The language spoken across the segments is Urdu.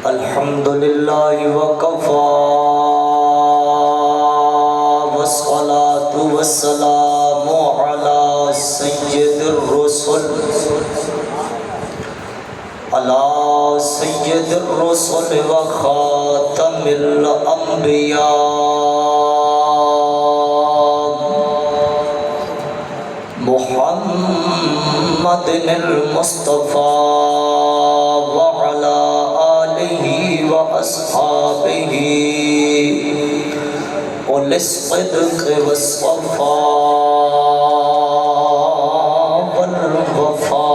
الحمد لله وكفى والصلاة والسلام على سيد الرسل وخاتم الأنبياء محمد المصطفى وعلى آله وأصحابه أولي الصدق والصفاء والوفاء.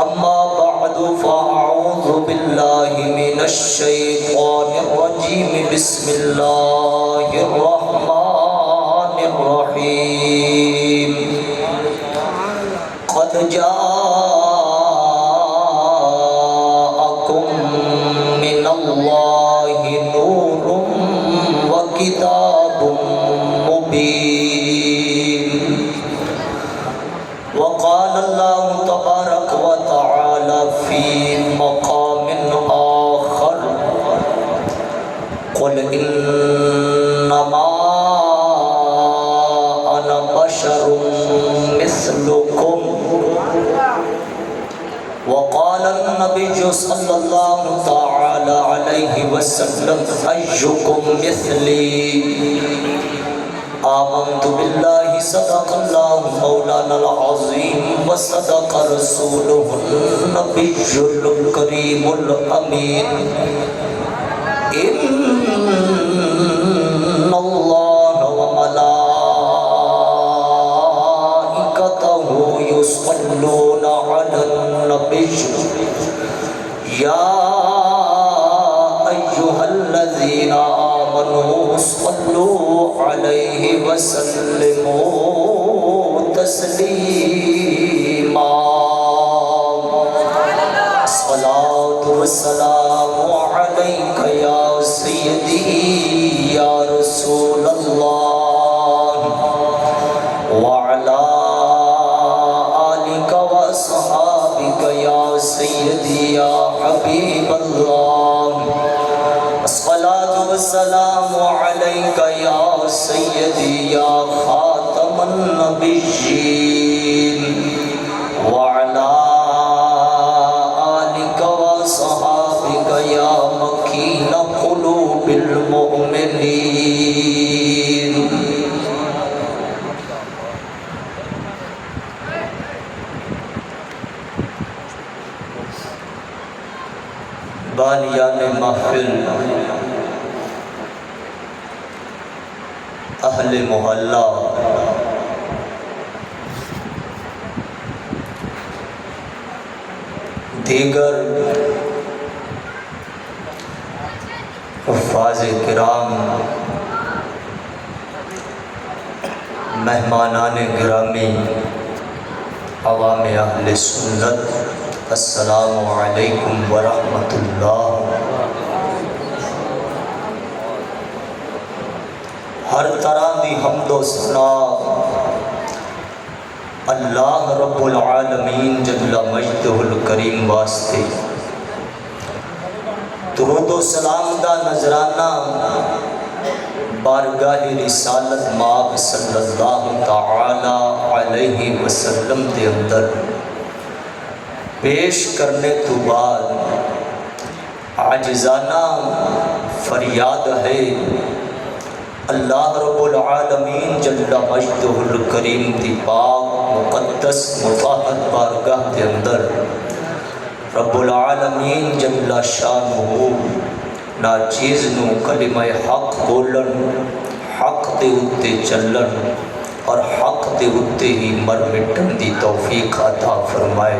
أما بعد فأعوذ بالله من الشيطان الرجيم. بسم الله الرحمن الرحيم. قد جاءكم من الله نور وكتاب مبين. وقال الله تبارك وتعالى في مقام آخر: قل إنما أنا بشر مثلكم. وقال النبي صلى الله تعالى عليه وسلم: أيكم مثلي. آمنت بالله صدق الله مولانا العظيم وصدق رسوله النبي الكريم الأمين. إن الله وملائكته يصلون على النبي يا أيها الذين آمنوا صلوا عليه وسلموا تسليما. الصلاة والسلام عليك يا سيدي يا رسول الله وعلى آلك وأصحابك يا سيدي يا حبيب الله. الصلاة والسلام عليك يا سيدي يا خاتم النبيين وعلى آلك وصحابك يا مكين قلوب المؤمنين. بانیان محفل، اہل محلہ، دیگر حفاظ کرام، مہمانان گرامی، عوام اہل سنت، السلام علیکم ورحمۃ اللہ۔ ہر طرح دی حمد و ثنا اللہ رب العالمین جل مجدہ الکریم واسطے، درود و سلام دا نذرانہ بارگاہ رسالت مآب صلی اللہ تعالی علیہ وسلم دے اندر پیش کرنے تو بعد عاجزانہ فریاد ہے اللہ رب العالمین جل مجدہ الکریم دی پاک مقدس مطہر بارگاہ دے اندر رب العالمین جل شانہ ناچیز نو کلمہ حق بولن، حق دے اتے چلن اور حق دے اتے ہی مر مٹن دی توفیق عطا فرمائے۔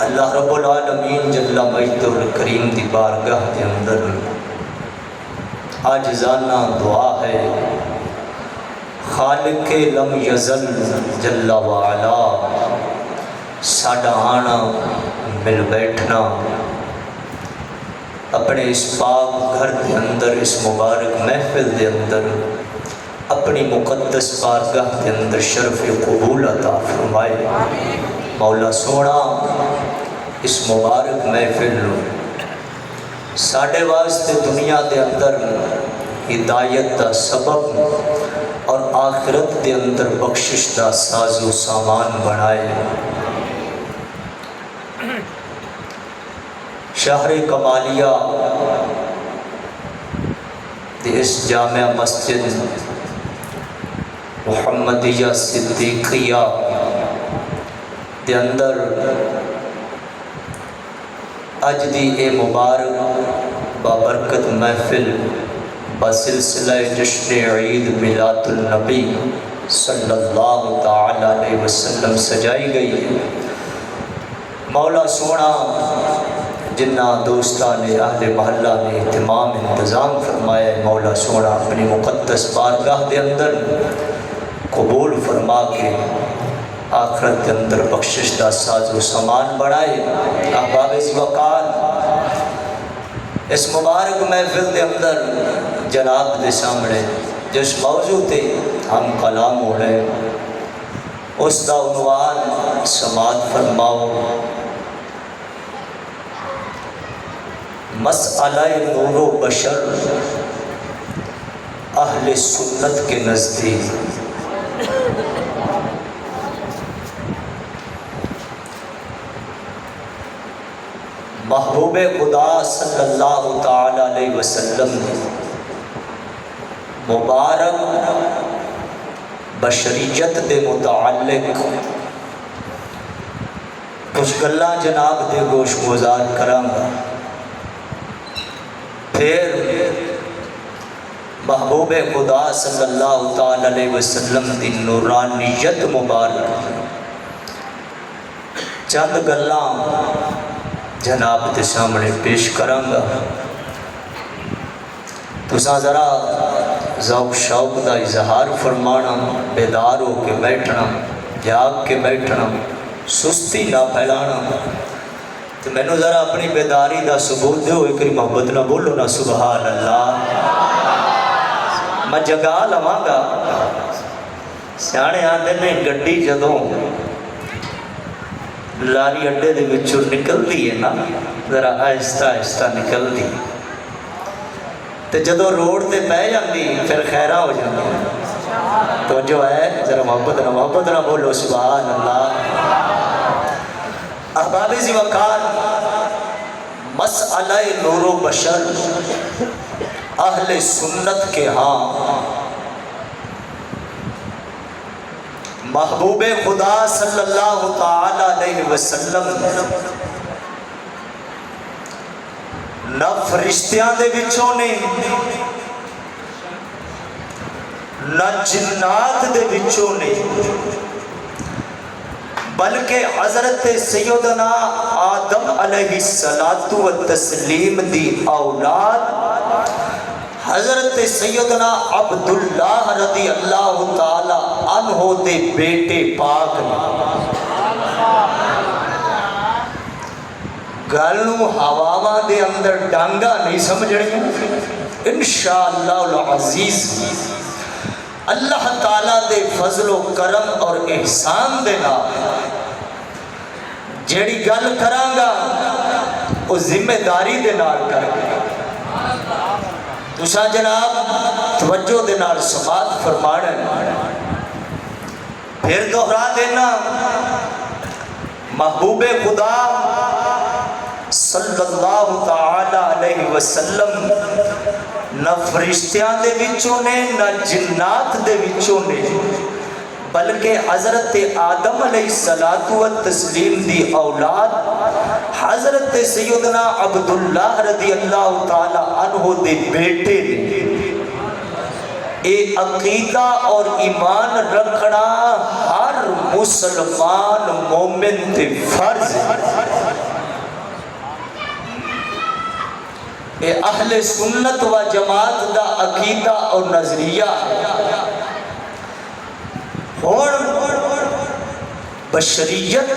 اللہ رب العالمین جل مجدہ الکریم دی بارگاہ کے اندر عاجزانہ دعا ہے، خالق لم یزل جل وعلا ساڈا آنا مل بیٹھنا اپنے اس پاک گھر کے اندر، اس مبارک محفل کے اندر، اپنی مقدس بارگاہ کے اندر شرف قبول عطا فرمائے۔ مولا سونا اس مبارک محفل ساڈے واسطے دنیا کے اندر ہدایت کا سبب اور آخرت کے اندر بخشش کا ساز و سامان بنائے۔ شہر کمالیہ اس جامع مسجد محمدیہ صدیقیہ کے اندر اج دی اے مبارک بابرکت محفل بسلسلہ جشن عید میلاد النبی صلی اللہ تعالی علیہ وسلم سجائی گئی ہے۔ مولا سونا جنہ دوستان اہل محلہ نے اہتمام انتظام فرمایا ہے، مولا سونا اپنی مقدس بارگاہ کے اندر قبول فرما کے آخرت کے اندر بخشش کا ساز و سامان بڑھائے۔ احباب وقار اس مبارک محفل کے اندر جناب کے سامنے جس موضوع تے ہم کلام ہو رہے اس کا عنوان سماعت فرماؤ، مسئلہ نور و بشر اہل سنت کے نزدیک۔ محبوب خدا صلی اللہ تعالی علیہ وسلم نے مبارک بشریت دے متعلق کچھ گلاں جناب دے گوش گزار کراں، پھر محبوب خدا صلی اللہ تعالی علیہ وسلم دی نورانیت مبارک چند گلاں جناب کے سامنے پیش کراں گا۔ تساں ذرا ذوق شوق کا اظہار فرمانا، بیدار ہو کے بیٹھنا، جاگ کے بیٹھنا، سستی نہ پھیلانا۔ تو میں نے ذرا اپنی بیداری دا ثبوت دے ہوئے کری محبت نہ بولو نا سبحان اللہ۔ میں جگا لواں گا، سیانے آتے نے گڈی جدوں لاری اڈے دے وچوں نکلدی ہے نا، ذرا آہستہ آہستہ نکلدی، تے جدوں روڈ تے پہ جاندی پھر خیراں ہو جاندی۔ تو جو ہے ذرا محبت نہ بولو سبحان اللہ۔ احباب وقار مسئلہ نور و بشر اہل سنت کے ہاں محبوب خدا صلی اللہ تعالی علیہ وسلم نہ فرشتیاں دے وچوں نے نہ جنات دے وچوں نے، بلکہ حضرت سیدنا آدم علیہ الصلوۃ والتسلیم دی اولاد حضرت سیدنا عبداللہ رضی اللہ تعالی عنہ دے بیٹے پاک نے۔ گلوں ہواواں دے اندر ڈانگا نہیں سمجھنی، انشاءاللہ العزیز اللہ تعالیٰ دے فضل و کرم اور احسان دے نال جیڑی گل کراں گا وہ ذمہ داری دے نال کر کے تساں جناب توجہ دے نال سماعت فرمانا۔ پھر دوہرا دینا، محبوب خدا صلی اللہ تعالی علیہ وسلم نہ فرشتیاں دے وچوں نے نہ جنات دے وچوں نے، بلکہ حضرت آدم علیہ الصلوۃ والتسلیم دی اولاد حضرت سیدنا عبداللہ رضی اللہ تعالی عنہ دے بیٹے نے۔ اے عقیدہ اور ایمان رکھنا ہر مسلمان مومن تے فرض ہے۔ اے اہل سنت و جماعت دا عقیدہ اور نظریہ ہے۔ بشریت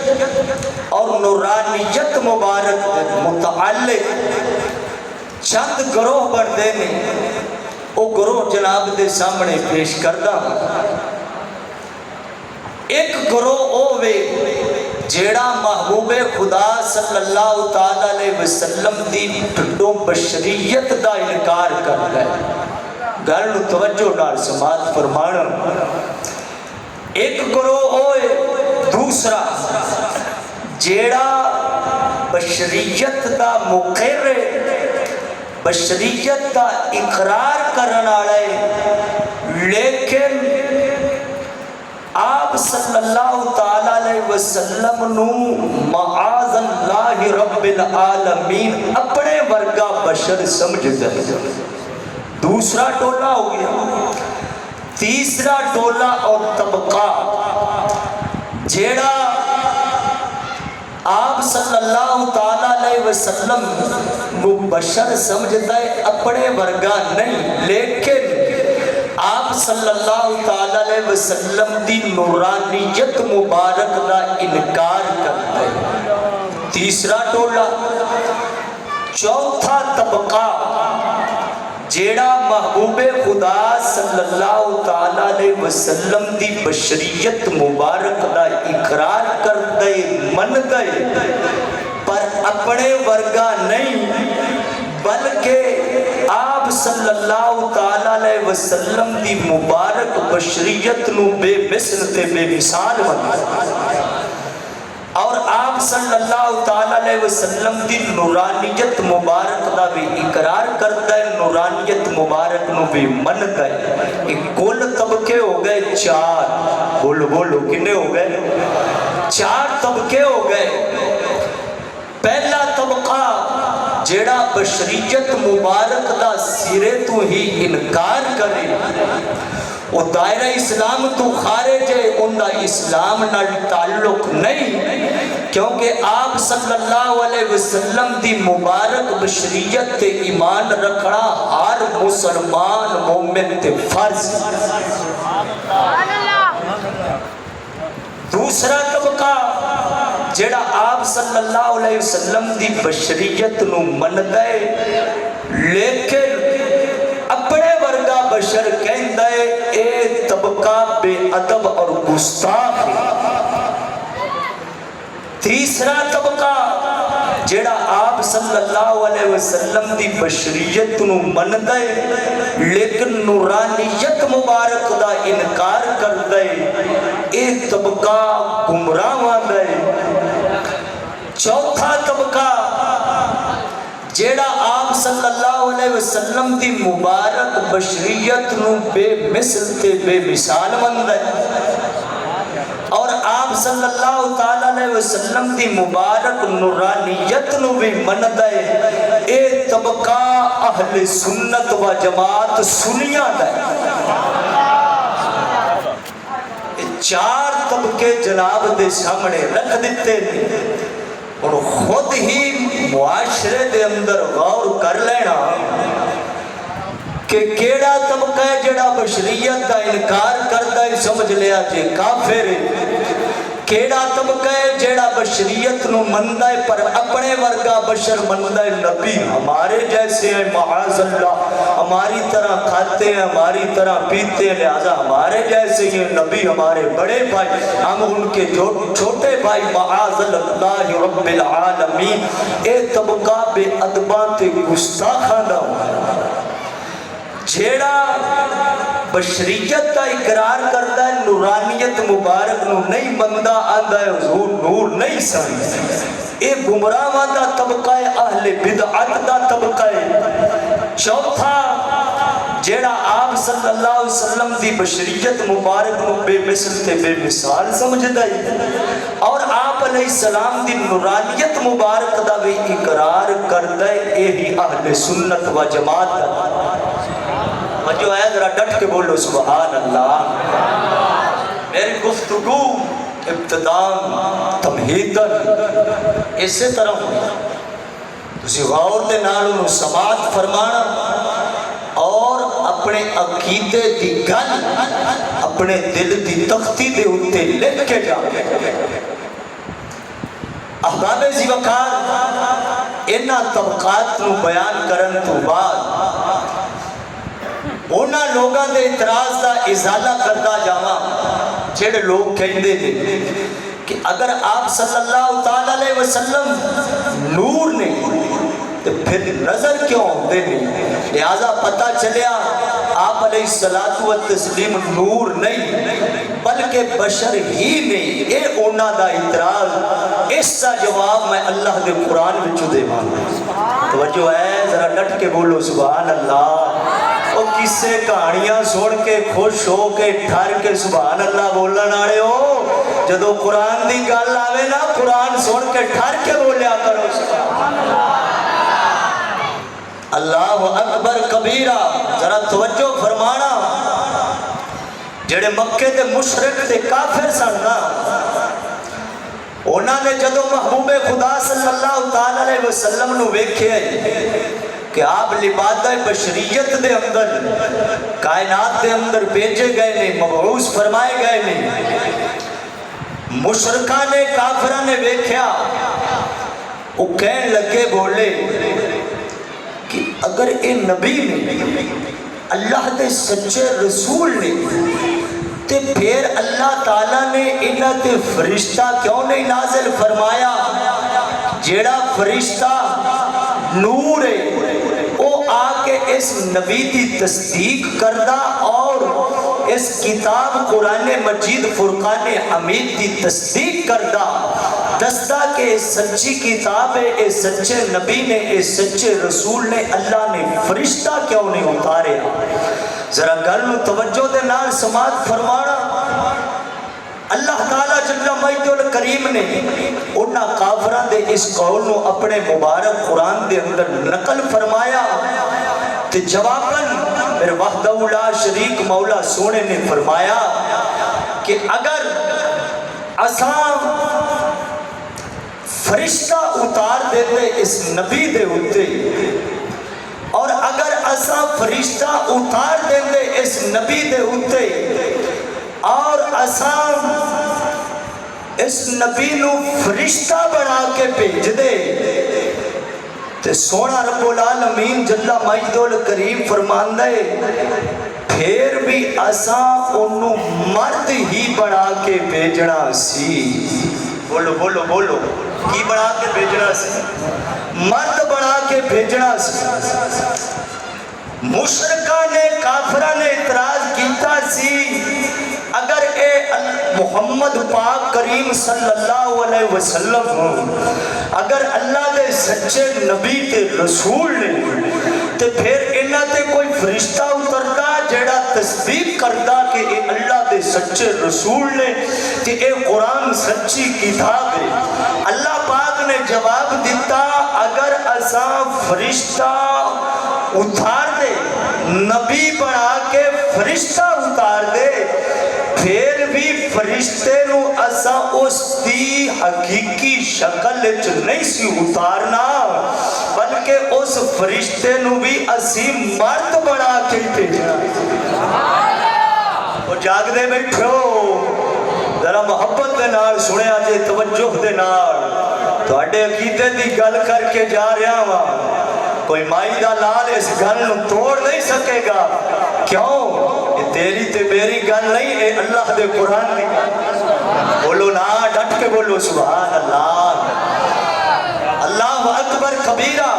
اور نورانیت مبارک متعلق چند گروہ بڑھتے ہیں، وہ گروہ جناب دے سامنے پیش کردہ۔ ایک گروہ ہووے جیڑا محبوب خدا صلی اللہ تعالیٰ علیہ وسلم دی ٹھڈو بشریت دا انکار کرتا ہے۔ گل نو توجہ نال سماعت فرمانا۔ ایک گروہ ہوئے دوسرا جیڑا بشریت دا مقر، بشریت دا اقرار کرن والا ہے، لیکن آپ صلی اللہ تعالیٰ علیہ وسلم نو معاذ اللہ رب العالمین اپنے ورگا بشر سمجھتا ہے۔ دوسرا ٹولہ ہو گیا۔ تیسرا ٹولہ اور طبقہ جیڑا آپ صلی اللہ تعالیٰ علیہ وسلم نو بشر سمجھتا ہے، اپنے ورگا نہیں، لیکن آپ صلی اللہ تعالیٰ علیہ وسلم دی نورانیت مبارک دا انکار کرتا ہے۔ تیسرا ٹولہ۔ چوتھا طبقہ جیڑا محبوب خدا صلی اللہ تعالیٰ علیہ وسلم دی بشریت مبارک دا اقرار کر دے، من دے، پر اپنے ورگا نہیں، بلکہ آپ صلی اللہ تعالیٰ علیہ وسلم دی مبارک بشریت نو بے مثل تے بے مثال بنتا، اور آپ صلی اللہ تعالیٰ علیہ وسلم دی نورانیت مبارک دا بھی اقرار کرتا ہے، نورانیت مبارک نو بھی منتا ہے۔ ایک کل طبقے ہو گئے چار، بولو بولو کنے ہو گئے؟ چار طبقے ہو گئے۔ پہلا طبقہ جیڑا بشریت مبارک دا سرے تو ہی انکار کرے، وہ دائرہ اسلام تو خارج ہے، ان دا اسلام نال تعلق نہیں، کیونکہ آپ صلی اللہ علیہ وسلم دی مبارک بشریت تے ایمان رکھنا ہر مسلمان مومن تے فرض۔ دوسرا طبقہ جیڑا آپ صلی اللہ علیہ وسلم دی بشریت نو مندا ہے، لیکن اپنے ورگا بشر کہندا ہے، اے طبقہ بے ادب اور گستاخ ہے۔ تیسرا طبقہ جیڑا آپ صلی اللہ علیہ وسلم دی بشریت نو مندا ہے، لیکن نورانیت مبارک دا انکار کردا ہے، اے طبقہ گمراہاں دا ہے۔ چوتھا طبقہ جیڑا آپ صلی اللہ علیہ وسلم دی مبارک بشریت نو بے مثل تے بے مثال مندا ہے، اور آپ صلی اللہ تعالیٰ علیہ وسلم دی مبارک نورانیت نو بھی مندا ہے، اے طبقہ اہل سنت و جماعت سنیاں دا ہے۔ چار طبقے جناب دے سامنے رکھ دیتے ہیں، اور خود ہی معاشرے دے اندر غور کر لینا کہ کیڑا طبقہ ہے جڑا بشریت دا انکار کرتا ہے، سمجھ لیا جے کافر ہے۔ کیڑا طبقہ ہے جڑا بشریت نو مندا ہے پر اپنے ورگا بشر مندا ہے، نبی ہمارے جیسے ہیں معاذ اللہ، ہماری طرح کھاتے ہیں، ہماری طرح پیتے ہیں، لہذا ہمارے جیسے ہیں، نبی ہمارے بڑے بھائی، ہم ان کے چھوٹے بھائی، معاذ اللہ رب العالمین۔ اے طبقہ بے ادباں تے گستاخاں دا جیڑا بشریت کا اقرار کرتا ہے، نورانیت مبارک نو نہیں بندہ آندہ ہے، حضور نور نہیں سمجھ۔ اے گمراہ دا طبقہ ہے، اہل بدعت دا طبقہ ہے۔ چوتھا جیڑا آپ صلی اللہ علیہ وسلم دی بشریت مبارک نو بے مثل تے بے مثال سمجھدا ہے، اور آپ علیہ السلام دی نورانیت مبارک دا بھی اقرار کرتا ہے، اے ہی اہل سنت و جماعت دا۔ جو ہے ذرا ڈٹ کے بولو سبحان اللہ۔ میری گفتگو ابتداء تمہیداً اسی طرح ہوئی تسی غور دے نال انہوں سماعت فرمانا اور اپنے عقیدے دی گل اپنے دل دی تختی دے اتے لکھ کے جا. احباب زی وقار انہاں طبقات نو بیان کرن تو بعد انہاں لوگاں دے اعتراض دا ازالہ کرتا جاواں جڑے لوگ کہندے نے کہ اگر آپ صلی اللہ تعالیٰ علیہ وسلم نور نے تو پھر نظر کیوں ہوتے نہیں؟ لہذا پتہ چلیا آپ علیہ الصلوۃ والتسلیم نور نہیں بلکہ بشر ہی نہیں. اے اونا دا اعتراض اس کا جواب میں اللہ دے قرآن وچوں دیواں. توجہ ہے ذرا ڈٹ کے بولو سبحان اللہ. اور کسے کہانیاں سن کے خوش ہو کے ٹھر کے سبحان اللہ بولن والے ہو جدو قرآن دی گل آوے نا قرآن سن کے ٹھر کے بولیا کرو سبحان اللہ. اللہ اکبر کبیرہ. ذرا توجہ فرمانا جڑے مکے دے مشرک تے کافر سن نا انہاں نے جدو محبوب خدا صلی اللہ تعالی علیہ وسلم نو ویکھے کہ آپ لبادہ بشریت دے اندر کائنات دے اندر بھیجے گئے نے مبعوث فرمائے گئے نے مشرکان نے کافران نے ویکھیا وہ کہنے لگے بولے کہ اگر اے نبی نے اللہ دے سچے رسول نے تے پھر اللہ تعالیٰ نے انہاں تے فرشتہ کیوں نہیں نازل فرمایا جیڑا فرشتہ نور ہے وہ آ کے اس نبی دی تصدیق کردہ اور اس کتاب قرآن مجید فرقان حمید دی تصدیق کردہ دستہ کہ اس سچی کتاب ہے اس سچے نبی نے اس سچے رسول نے اللہ نے فرشتہ کیوں نہیں اتارے. ذرا گل توجہ دے نال سماعت فرمانا. اللہ تعالیٰ جل مجد الکریم نے انہاں کافران دے اس قول نو اپنے مبارک قرآن دے اندر نقل فرمایا تے جواباً میرے وحدہ لا شریک مولا سونے نے فرمایا کہ اگر اساں فرشتہ اتار دیتے اس نبی دے ہوتے اور اگر اساں فرشتہ اتار دیتے اس نبی دے ہوتے اور اساں اس نبی نو فرشتہ بنا کے بھیج دے تے سونا رب العالمین جل مجد الکریم فرماندا ہے پھر بھی اساں انہوں مرد ہی بنا کے بھیجنا سی. بولو بولو بولو کی بنا کے بھیجنا سی؟ مرد بنا کے بھیجنا سی. مشرکہ نے کافرہ نے اعتراض کیتا سی اگر اے محمد پاک کریم صلی اللہ علیہ وسلم اگر اللہ دے سچے نبی تے رسول نے تے پھر انہاں تے کوئی فرشتہ اتردا جیڑا تصدیق کردا کہ اے اللہ دے سچے رسول نے تے اے قرآن سچی کتاب ہے. اللہ پاک نے جواب دیتا اگر اساں فرشتہ اتار دے نبی بنا کے فرشتہ اتار دے پھر بھی فرشتے نو اساں اس دی حقیقی شکل وچ نہیں سی اتارنا بلکہ اس فرشتے نو بھی اسی مرد بنا کے بھیجنا. وہ جاگ دے بیٹھو ذرا محبت دے نال سنیا جے توجہ دے نال تواڈے عقیدے دی گل کر کے جا رہا ہاں. کوئی مائی دا لال اس گل نو توڑ نہیں سکے گا. کیوں؟ یہ تیری تے میری گل نہیں اے اللہ دے قرآن دی. بولو نا ڈٹ کے بولو سبحان اللہ. اللہ اکبر کبیرہ.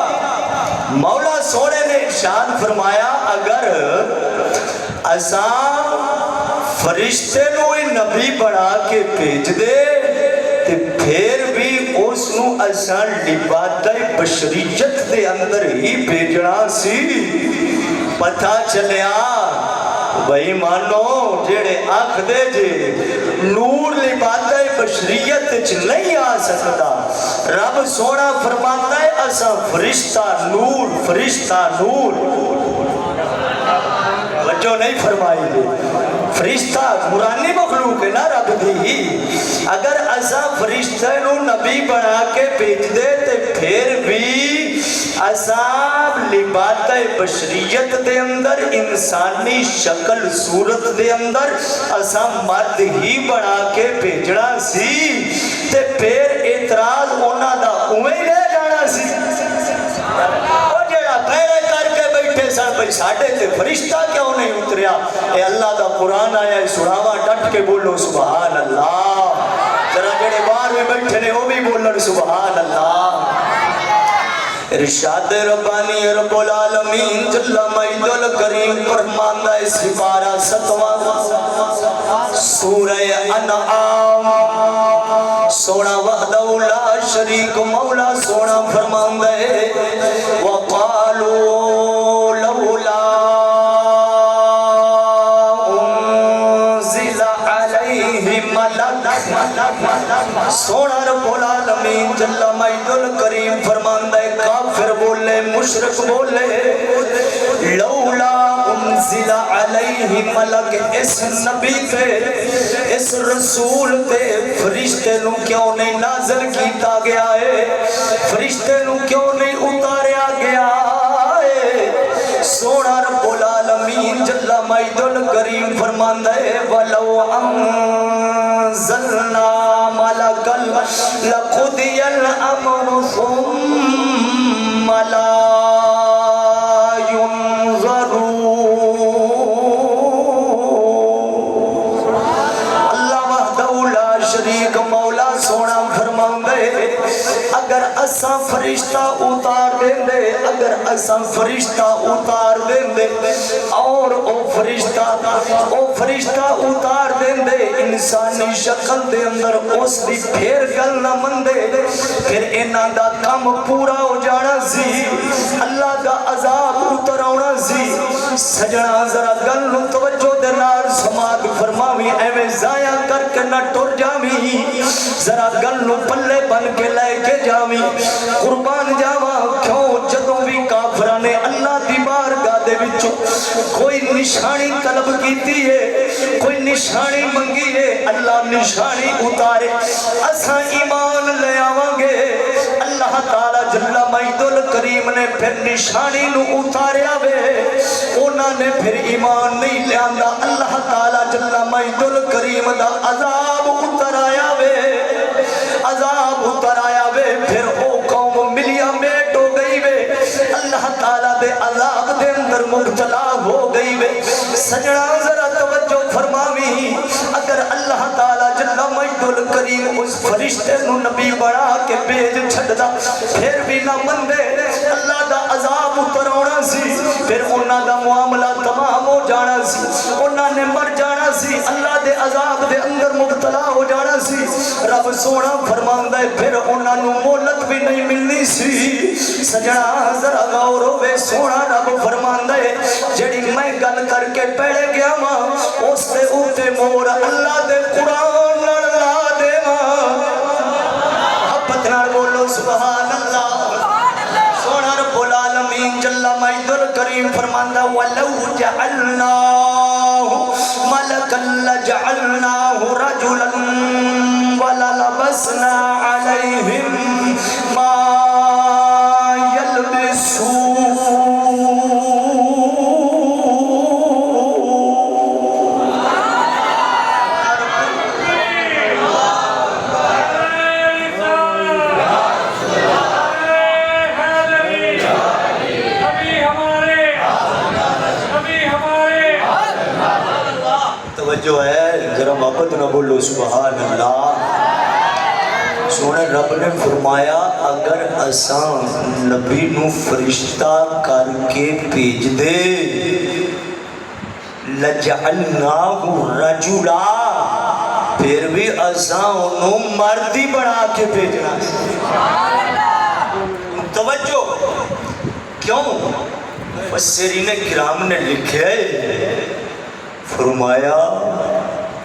مولا سونے نے ارشاد فرمایا اگر اساں فرشتے نو نبی بنا کے بھیج دے تے پھر بھی اس نو اساں لبادہ بشریت دے اندر ہی بھیجنا سی. پتہ چلیا بھائی مانو جیڑے آنکھ دے جے نور لبادہ بشریت وچ نہیں آ سکتا رب سونا فرماتا ہے اساں فرشتہ نور فرشتہ نور. وجہ نہیں فرمائی دے فرشتہ قرآنی مخلوق ہے نا رب دی. اگر اساں فرشتہ نو نبی بنا کے بھیج دے تے پھر بھی اساں لبادہ بشریت دے اندر انسانی شکل صورت دے اندر اساں مرد ہی بنا کے بھیجنا سی تے پھر اعتراض ہونا دا اویں لے جانا سی او جڑا پہلے کر کے بیٹھے سن بھئی ساڈے تے فرشتہ کیوں نہیں اتریا اے اللہ دا قرآن آیا ہے سناوا ڈٹ کے بولو سبحان اللہ ذرا جڑے باہر میں بیٹھے نے وہ بھی بولن سبحان اللہ ارشاد ربانی رب العالمین جل مجد الکریم فرماتا ہے سپارہ 7واں سورہ انعام سونا وحدہ لا شریک مولا سونا فرماتا ہے وقالوا لولا انزل علیہ ملک سونا رب العالمین جل مجد الکریم فرماتا ہے کافر بولے مشرک بولے لولا انزل علیہ ملک اس نبی تے اس رسول تے فرشتے نو کیوں نہیں نازل کیتا گیا ہے فرشتے نو کیوں نہیں اتاریا گیا ہے سونا رب العالمین جل مجد الکریم فرماتا ہے ولو انزلنا ملکا لقضی الامر ثم لا اگر اساں فرشتہ اتار دیں دے اگر اساں فرشتہ اتار دیں دے اور او فرشتہ اتار دیں دے انسانی شکل دے اندر اس دی پھر گل نہ مندے پھر انہاں دا کم پورا ہو جانا سی اللہ دا عذاب اتر آنا سی سجنا ذرا گل نو توجہ دے نال سماعت فرماویں ایویں ضائع کر کے نہ ٹر جاویں ذرا گل نو پلے بن کے لے کے جاویں قربان جاواں کیوں جدوں بھی کافراں نے اللہ دی بارگاہ دے وچوں کوئی نشانی طلب کیتی ہے کوئی نشانی منگی ہے اللہ نشانی اتارے اساں ایمان لے آواں گے اللہ تعالی جل مجد الکریم نے پھر نشانی نو اتاریا وے انہاں نے پھر ایمان نہیں لیاندا اللہ تعالی جل مجد الکریم دا عذاب اتر آیا وے عذاب اتر آیا وے پھر او قوم ملیا میٹ ہو گئی وے اللہ تعالیٰ دے عذاب دے اندر مبتلا ہو گئی وے سجنا ذرا توجہ فرماوی اگر اللہ تعالیٰ جل مجد الکریم اس فرشتے نو نبی بڑا کے بھیج چھڑدا پھر بھی نہ مندے اللہ دا عذاب اتر آنا سی پھر انہاں دا معاملہ تمام ہو جانا سی انہاں نے مر جانا سی اللہ دے عذاب دے اندر مبتلا ہو جانا سی رب سونا فرماندا ہے پھر انہاں نو مہلت بھی نہیں ملنی سی سجنا ذرا غور ہوے سونا رب فرماندا ہے جڑی میں گل کر کے پڑھ گیا ماں اس دے اوتے مور اللہ دے قرآن نال لا دیواں محبت نال بولو سبحان اللہ سونا رب العالمین جل مجد الکریم فرماندا ولو جعلناه ملکا لجعلناه رجلا وللبسنا عليهم ما جو ہے ذرا محبت نہ بولو سبحان اللہ سونے رب نے فرمایا اگر اساں نبی نو فرشتہ کر کے بھیج دے لجعلناہ رجلا پھر بھی اساں انہوں مردی بنا کے بھیجنا توجہ کیوں مفسرین کرام نے لکھے فرمایا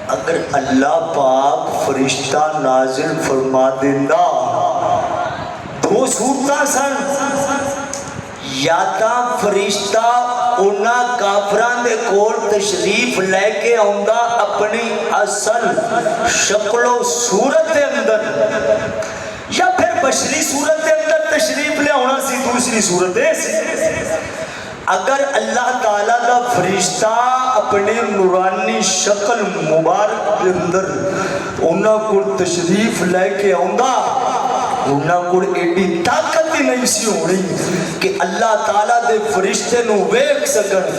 اگر اللہ پاک فرشتہ نازل فرما دیندہ دو صورتاں سن یا تا فرشتہ انہاں کافران دے کول تشریف لے کے آندا اپنی اصل شکل و صورت دے اندر یا پھر بشری صورت دے اندر تشریف لے آنا سی دوسری دوسری صورت ہے اگر اللہ تعالیٰ دا فرشتہ اپنے نورانی شکل مبارک کے اندر انہاں کو تشریف لے کے آؤندا انہاں کو ایڈی طاقت ہی نہیں سی ہونی کہ اللہ تعالیٰ دے فرشتے نو ویکھ سکن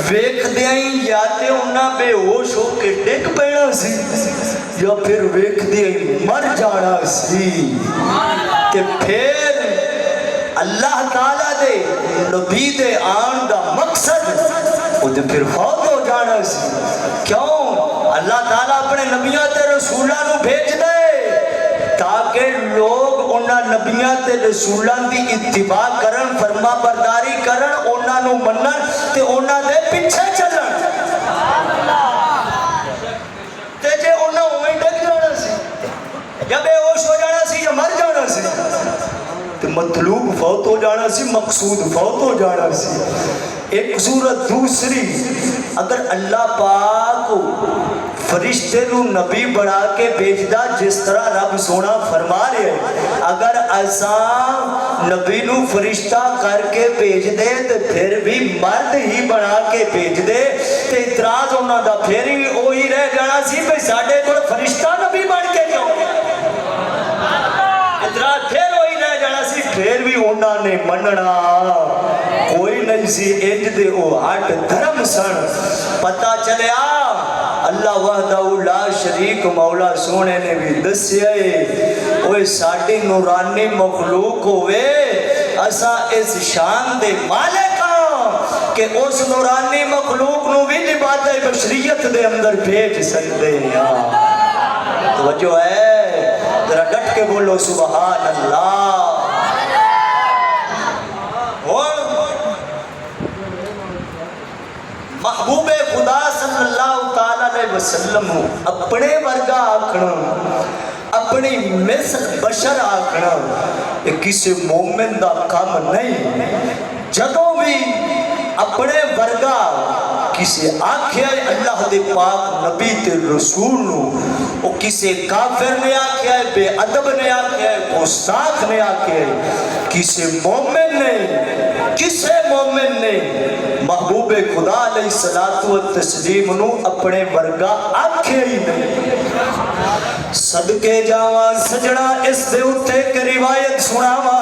ویکھ دیائیں یا تے انہاں بے ہوش ہو کے ڈگ پینا سی یا پھر ویکھ دیائیں مر جانا سی کہ پھر اللہ تعالیٰ دے نبی دے آن دا مقصد وہ دے پھر فوت ہو جانا سی کیوں اللہ تعالیٰ اپنے نبیوں تے رسولہ نو بھیج دے تاکہ لوگ انہاں نبیوں تے رسولہ دی اتباع کرن فرما برداری کرن انہاں نو منن تے انہاں دے پیچھے چلن تے جے انہاں ہوئے ڈگ جانا سی یا بے ہوش ہو جانا سی یا مر جانا سی تو مطلوب فوت ہو جانا سی مقصود فوت ہو جانا سی ایک صورت دوسری اگر اللہ پاک فرشتے نو نبی بڑھا کے بھیجدا جس طرح رب سونا فرما رہے ہیں اگر ایسا نبی نو فرشتہ کر کے بھیج دے تو پھر بھی مرد ہی بنا کے بھیج دے تو اعتراض ہونا دا پھر ہی وہی رہ جانا سی بھئی ساڈے کول فرشتہ نبی بن کے کیوں اعتراض پھر پھر بھی انہاں نے مننا کوئی نہیں سی انج دے او ہٹ دھرم سن پتہ چلیا اللہ وحدہ لا شریک مولا سونے نے بھی دسیا اوے ساڈی نورانی مخلوق ہوئے اسا اس شان دے مالک ہاں کہ اس نورانی مخلوق نو بھی لبادہ بشریت دے اندر بھیج سکتے ہیں توجہ ہے ذرا ڈٹ کے بولو سبحان اللہ محبوب خدا صلی اللہ تعالیٰ علیہ وسلم اپنے ورگا آکھنا اپنی مثل بشر آکھنا یہ کسی مومن دا کام نہیں جدوں بھی اپنے ورگا کسی آکھیا ہے اللہ دے پاک نبی تے رسول نو وہ کسی کافر نے آکھیا ہے بے ادب نے آکھیا ہے گستاخ نے آکھیا ہے کسی مومن نے محبوب خدا علیہ الصلوۃ والتسلیم نو اپنے ورگا آکھے ہی نہیں صدقے جاواں سجنا اس دے اٹھے کے روایت سناواں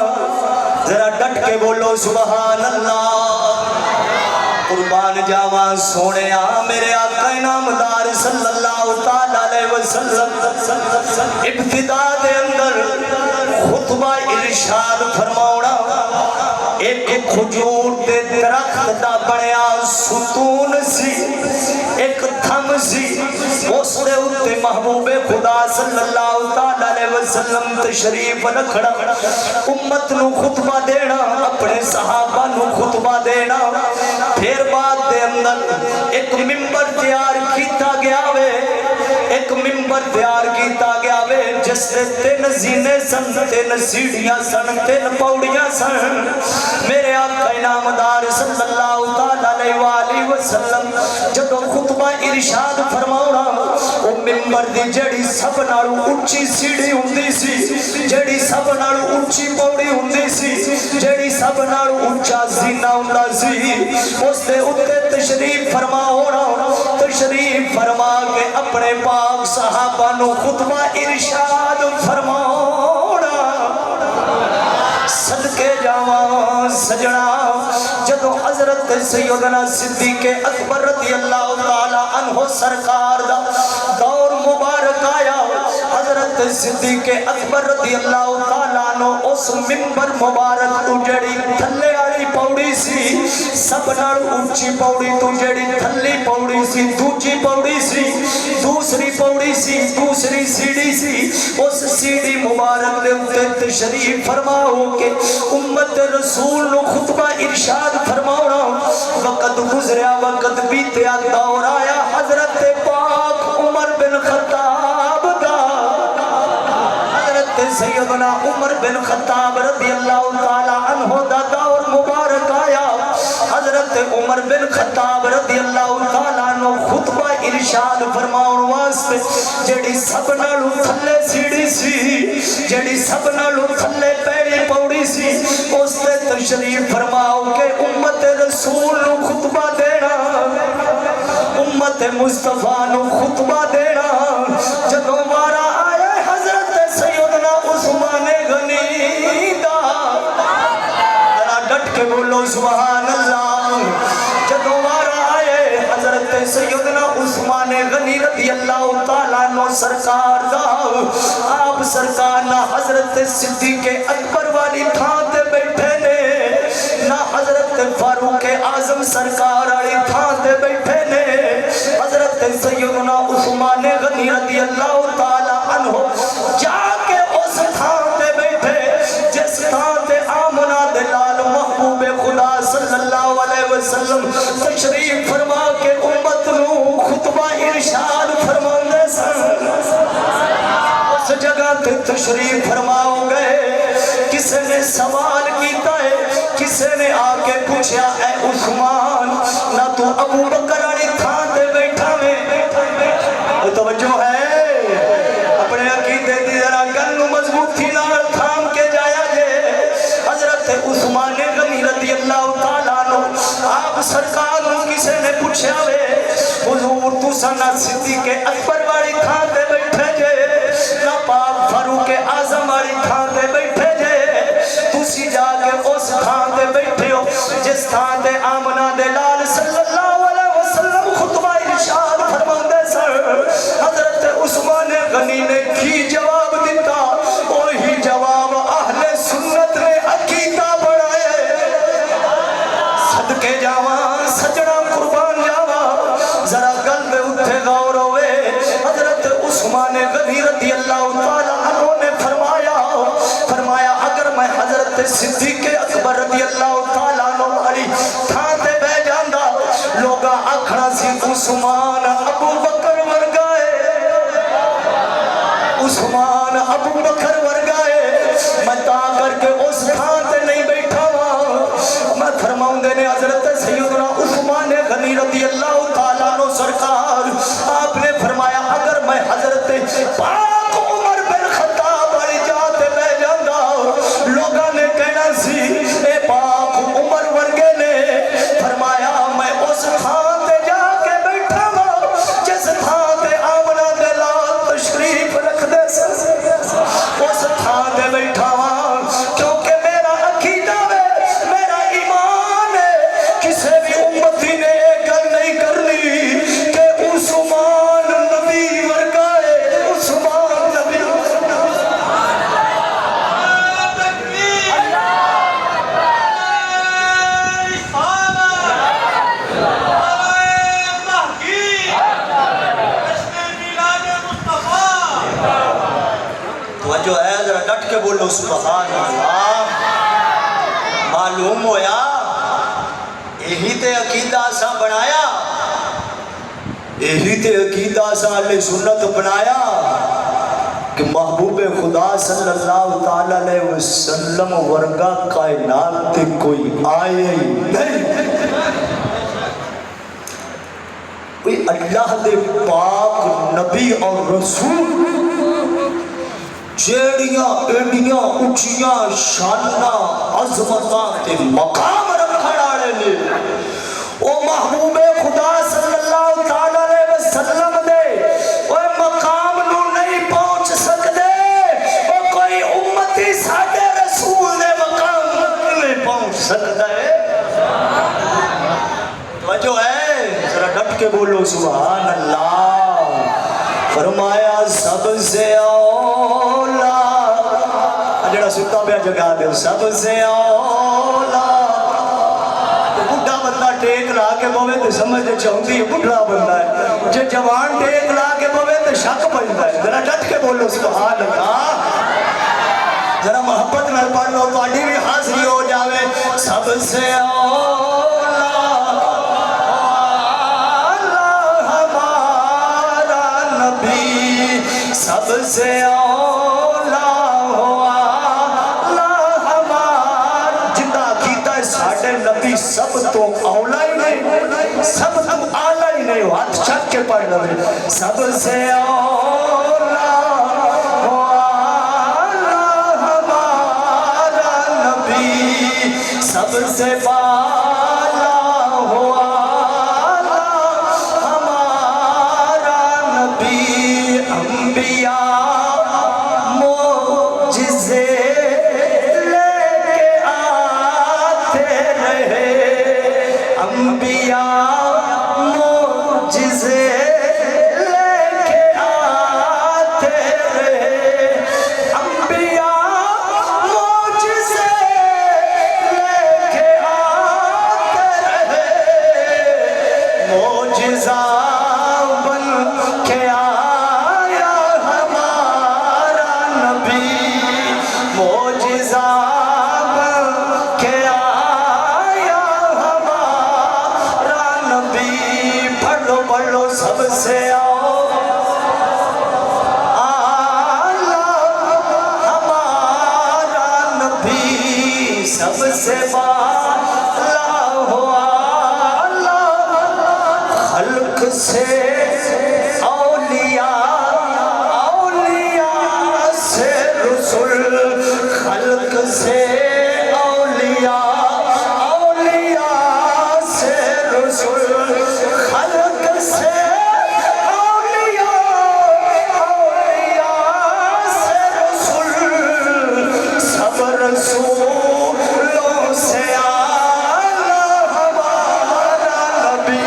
ذرا ڈٹ کے بولو سبحان اللہ قربان جاواں سونیا میرے آقا نامدار صلی اللہ تعالی علیہ وسلم ابتدا دے اندر خطبہ ارشاد فرماونا ایک کھجور دے درخت دا بڑیا ستون سی ایک تھم سی اس دے اتے محبوب خدا صلی اللہ تعالی علیہ وسلم تشریف رکھنا امت نو خطبہ دینا اپنے صحابہ نو خطبہ دینا پھر بعد دے اندر ایک ممبر تیار کیتا گیا وے ایک ممبر تیار کیتا گیا وے جس نے تین زینے سن تین سیڑھیاں سن تین پوڑیاں سن میرے آقا نامدار صلی اللہ تعالی علیہ وآلہ وسلم جدو خطبہ ارشاد فرماؤنا وہ ممبر دی جڑی سب نالو اونچی سیڑھی ہوندی سی جڑی سب نالو اونچی پوڑی ہوندی سی جڑی سب نالو اونچا زینہ ہوندا سی اس دے اتے تشریف فرما ہونا تشریف فرما کے اپنے پاک صحابہ نو خطبہ ارشاد فرماؤنا صدقے جاواں سجنا جدو حضرت سیدنا صدیق اکبر رضی اللہ تعالی عنہ سرکار دا دور مبارک آیا حضرت صدیق اکبر رضی اللہ تعالی عنہ اس منبر مبارک تو جڑی تھلے والی پوڑی سی سب نال اونچی پوڑی تو جڑی تھلی پوڑی سی دوجی پوڑی سی دوسری پوڑی سی دوسری سیڑھی سی اس سیڑھی مبارک دے اوپر تشریف فرماؤ کہ امت رسول نو خطبہ ارشاد فرماؤنا وقت گزریا وقت بیتیا دور آیا حضرت پاک عمر بن خطاب دا حضرت سیدنا عمر بن خطاب رضی اللہ تعالی عنہ دا دور مبارک آیا حضرت عمر بن خطاب رضی اللہ تعالی عنہ خطبہ ارشاد فرماؤن واسطے جڑی سب نالو تھلے سیڑھی سی جڑی سب نالو تھلے پیڑی پوڑی سی اس تے تشریف فرماؤ کہ امت رسول نو خطبہ دینا، امت مصطفیٰ نو خطبہ دینا، جدوں وارا آیا حضرت سیدنا عثمان غنی دا، ذرا ڈٹ کے بولو سبحان اللہ، جدوں وارا آئے حضرت سیدنا عثمان غنی رضی اللہ تعالیٰ عنہ سرکار دا، آپ سرکار نہ حضرت صدیق اکبر والی تھان تے بیٹھے نے، نہ حضرت فاروق اعظم سرکار والی تھان تے بیٹھے نے، حضرت سیدنا عثمان غنی رضی اللہ تعالیٰ عنہ جا کے اس تھان تے بیٹھے جس تھان تے آمنہ دلال محبوب خدا صلی اللہ علیہ وسلم تشریف فرما کے امت نو خطبہ ارشاد فرماندے سن، اس جگہ تے تشریف فرماؤ گئے، کسی نے سوال کیتا ہے، کسی نے آکے پوچھا اے عثمان نہ تو ابو بکر والی تھان تے بیٹھا میں، توجہ ہے اپنے عقیدے دی ذرا گل نو مضبوطی نال تھام کے جایا جے، حضرت عثمان غنی رضی اللہ تعالیٰ عنہ آپ سرکار نو کسی نے پوچھا وے حضور تساں نہ صدیق اکبر والی تھان تے بیٹھے جے، نہ پاک فاروق اعظم والی تھان تے بیٹھے جے، تسی جا کے اس تھان تے بیٹھے ہو جس تھان تے آمنہ دے لال صلی اللہ علیہ وسلم خطبہ ارشاد فرماندے سن، حضرت عثمان غنی نے کی جواب دیتا، وہی جواب اہل سنت نے عقیدہ بڑھائے، صدقے جاواں سجنا قربان جاواں، ذرا گل میں اٹھے غور ہوئے، حضرت عثمان غنی رضی اللہ تعالیٰ عنہ نے فرمایا اگر میں حضرت صدیق اکبر رضی اللہ تعالیٰ عنہ علی تھان تے بہ جاندا، لوگاں آکھنا سی عثمان ابو بکر ورگائے، عثمان ابو بکر ورگائے، میں تا کر کے اس تھان تے نہیں بیٹھا ہوں، میں فرماؤں دے نے حضرت سیدنا عثمان غنی رضی اللہ تعالیٰ عنہ سرکار آپ نے فرمایا اگر میں حضرت پاک عمر بن خطاب والی جاتے بہ جاندا، لوگاں نے کہنا سی اے پاک عمر ورگے نے، فرمایا میں اس تھان تے جا کے بیٹھا ہوں جس تھان تے آمنہ دلال تشریف رکھ دے سن، اس تھان تے بیٹھا ہوں کیونکہ میرا عقیدہ ہے، میرا ایمان ہے، کسی بھی امتی نے ایک گل نہیں کرنی کہ عثمان نبی ورگائے، عثمان نبی توجہ ہے ذرا ڈٹ کے بولو سبحان اللہ، معلوم ہویا یہی تے عقیدہ سا بنایا، یہی تے عقیدہ سا اہل سنت بنایا کہ محبوب خدا صلی اللہ تعالیٰ علیہ وسلم ورگا کائنات تے کوئی آئے ہی نہیں، کوئی اللہ دے پاک نبی اور رسول جیڑیاں ایڈیاں اچھیاں شاناں عظمتاں تے مقام رکھن والے نے، او محبوب خدا صلی اللہ تعالیٰ علیہ وسلم دے او مقام نو نہیں پہنچ سکدے، او کوئی امتی ساڈے رسول دے مقام نہیں پہنچ سکدا ہے، توجہ ہے ذرا ڈٹ کے بولو سبحان اللہ، فرمایا سب سے اولا، جڑا ستا پیا جگہ دے سب سے اولا، بڑھا بندہ ٹیک لا کے بوے تے سمجھ چاہتی ہے بڑھا بندہ ہے، جے جوان ٹیک لا کے بوے تے شک پڑتا ہے، ذرا ڈٹ کے بولو سبحان اللہ، ذرا محبت میں پڑھ لو تہاڈی بھی حاضری ہو جاوے، سب سے اولا سب سے اولا ہوا اللہ ہمارا، جنہ عقیدہ ساڈے نبی سب تو اولا ہی نہیں، سب تو اعلیٰ ہی نہیں، ہاتھ چک کے پڑھ لو، سب سے اولا ہوا اللہ ہمارا نبی، سب سے بالا ہوا ہمارا نبی انبیاء معجزے لے کے آتے رہے انبیاء معجزے لے کے آتے رہے انبیاء معجزے لے کے آتے رہے معجزہ بن کے آیا ہمارا نبی معجزہ بن کے آیا ہمارا نبی پڑھ لو سب سے آؤ ہمارا نبی سب سے بالا ہوا خلق سے اولیاء سے رسول خلق سے اولیاء سے رسول خلق سے اولیاء سے رسول سب رسولوں سے اعلیٰ ہمارا نبی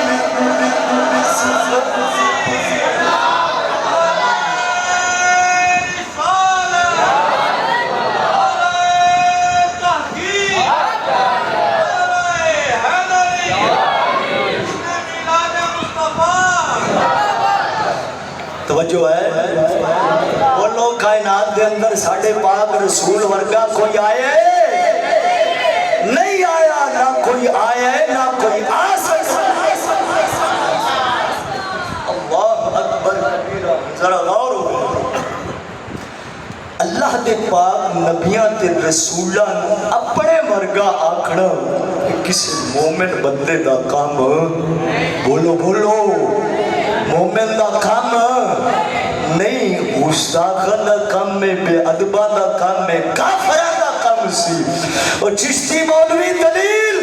توجہ ہے بولو کائنات دے اندر ساڑھے پاک رسول ورگا کوئی آئے نہیں آیا نہ کوئی آئے نہ کوئی آ سکتا اللہ اکبر کبیرہ ذرا غور ہو اللہ دے پاک نبیاں تے رسولاں اپنے ورگا آکھنا کسی مومن بندے دا کام بولو مومن دا کام نہیں گستاخاں دا کام میں بے ادباں دا کام میں کافراں دا کام سی اور چشتی مولوی دلیل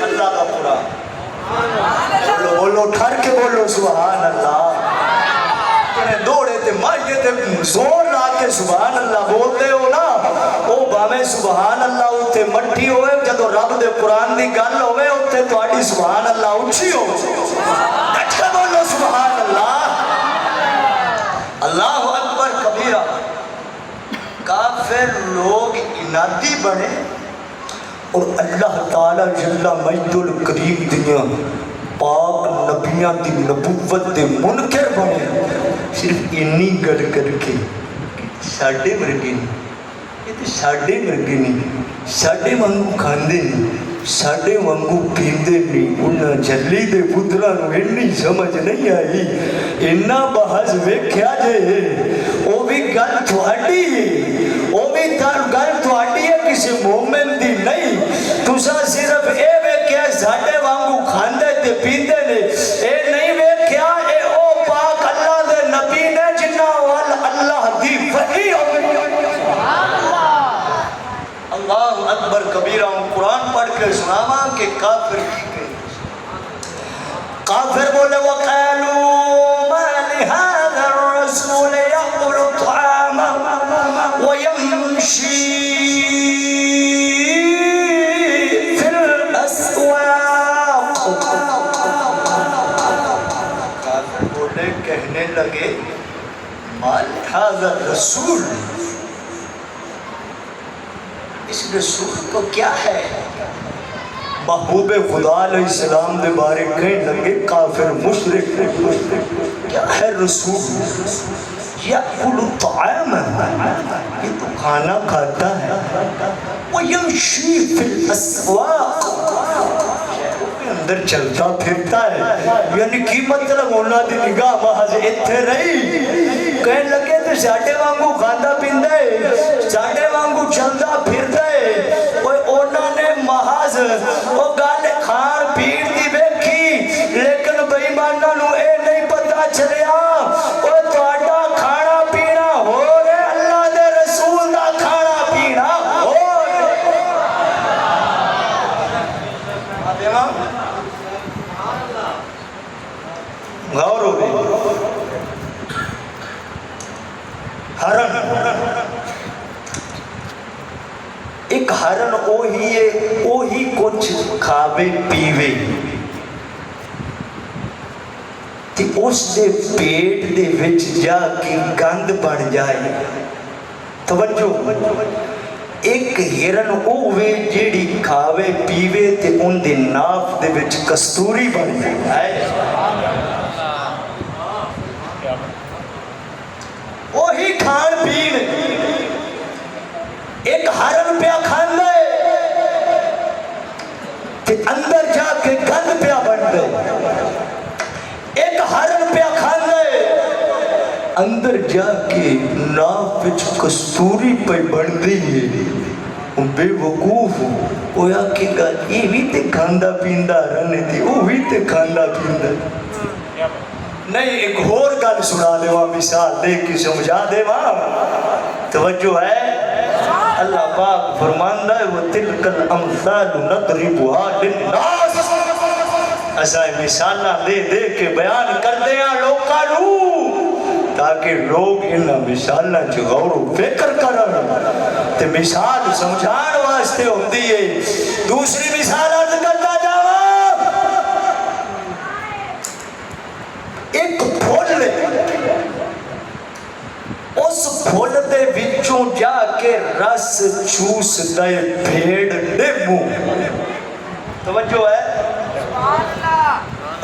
اللہ کا قرآن بولو ٹھر کے بولو سبحان اللہ دوڑے تے مائیے تے زور لا کے سبحان اللہ بولتے ہو نا او باویں سبحان اللہ اتے مٹھی ہوئے جدو رب دے قرآن دی گل ہوئے اتے تواڈی سبحان اللہ اچھی ہو ڈٹ کے بولو سبحان اللہ اللہ اکبر کبیرہ کافر لوگ انادی بنے اور اللہ تعالیٰ جل مجد الکریم دنیا پاک نبیاں دی نبوت دے منکر بنے صرف انی گل کر کے ساڑھے ورگے نہیں یہ تو ساڑھے ورگے نہیں ساڑھے وانگو کھاندے نہیں ساڑھے وانگو پیندے نہیں انہاں جھلی دے پترہ نو انی سمجھ نہیں آئی انہاں بحث ویکھیا جے او بھی گل تھوڑی ہے او بھی گل تھوڑی ہے کسی مومن دی نہیں تسا صرف اے ویکھیا ساڑھے وانگو کھاندے تے پیندے نے اے نہیں ویکھیا اے او پاک اللہ دے نبی نے جنہ وال اللہ دی وحی ہو اللہ اکبر کبیرہ قرآن پڑھ کے سناوا کہ کافر کی گئی کافر بولے وَقَالُوا مَا لِهَذَا الرَّسُولِ يَأْكُلُ الطَّعَامَ وَيَمْشِي فِي الْأَسْوَاقِ کافر بولے کہنے لگے مَا لِهَذَا الرَّسُولِ اس رسول کو کیا ہے محبوب خدا علیہ السلام دے بارے کہیں لگے کافر مشرک کیا ہے رسول یأکل الطعام یہ تو کھانا کھاتا ہے ویمشی فی الاسواق اندر چلتا پھرتا ہے یعنی کی مطلب ہونا دی نگاہ محض اتھے رہی کہیں لگے تو ساڑھے وانگو کھاندہ پیندے ساڑھے وانگو چلتا پھرتا ہے کوئی اونا نے محض وہ گالے کھان پیر دی بیکھی لیکن بھئی ماننا نو اے نہیں پتا چلیا وہ تو آٹا کھانا پینا ہو رہے اللہ دے رسول دا کھانا پینا ہو رہے ایک ہرن اوہی ہے، اوہی کچھ کھاوے پیوے تے اس دے پیٹ دے وچ جا کے گند بن جائے۔ توجہ، ایک ہرن اوہے جیڑی کھاوے پیوے تے ان دے ناف دے وچ کستوری بن جائے۔ وہی کھان پین، ایک ہرن پیا کھان دے تے اندر جا کے گند پیا بن دے، ایک ہرن پیا کھان دے اندر جا کے ناف وچ کستوری پہ بن دی ہے۔ بے وقوف وہ یا کہ گا یہ بھی تے کھاندا پیندا رہنے تھی، وہ بھی تے کھاندا پیندا نہیں۔ ایک اور گل سنا دے وہاں، مثال دے کے سمجھا دے وہاں، توجہ ہے۔ اللہ پاک فرماندہ ہے وَتِلْكَ الْأَمْثَالُ نَضْرِبُهَا لِلنَّاسِ، ایسا مثالہ دے دے کے بیان کر دیا لوگاں نو تاکہ لوگ ان مثالہ چ غور و فکر کرن تے مثال سمجھان واسطے ہوندی ہے۔ دوسری مثال عرض کرتا جاواں، ایک پھول اس پھول دے وچوں جا کے رس چوس دے بھیڑ ڈیمو، توجہ ہے،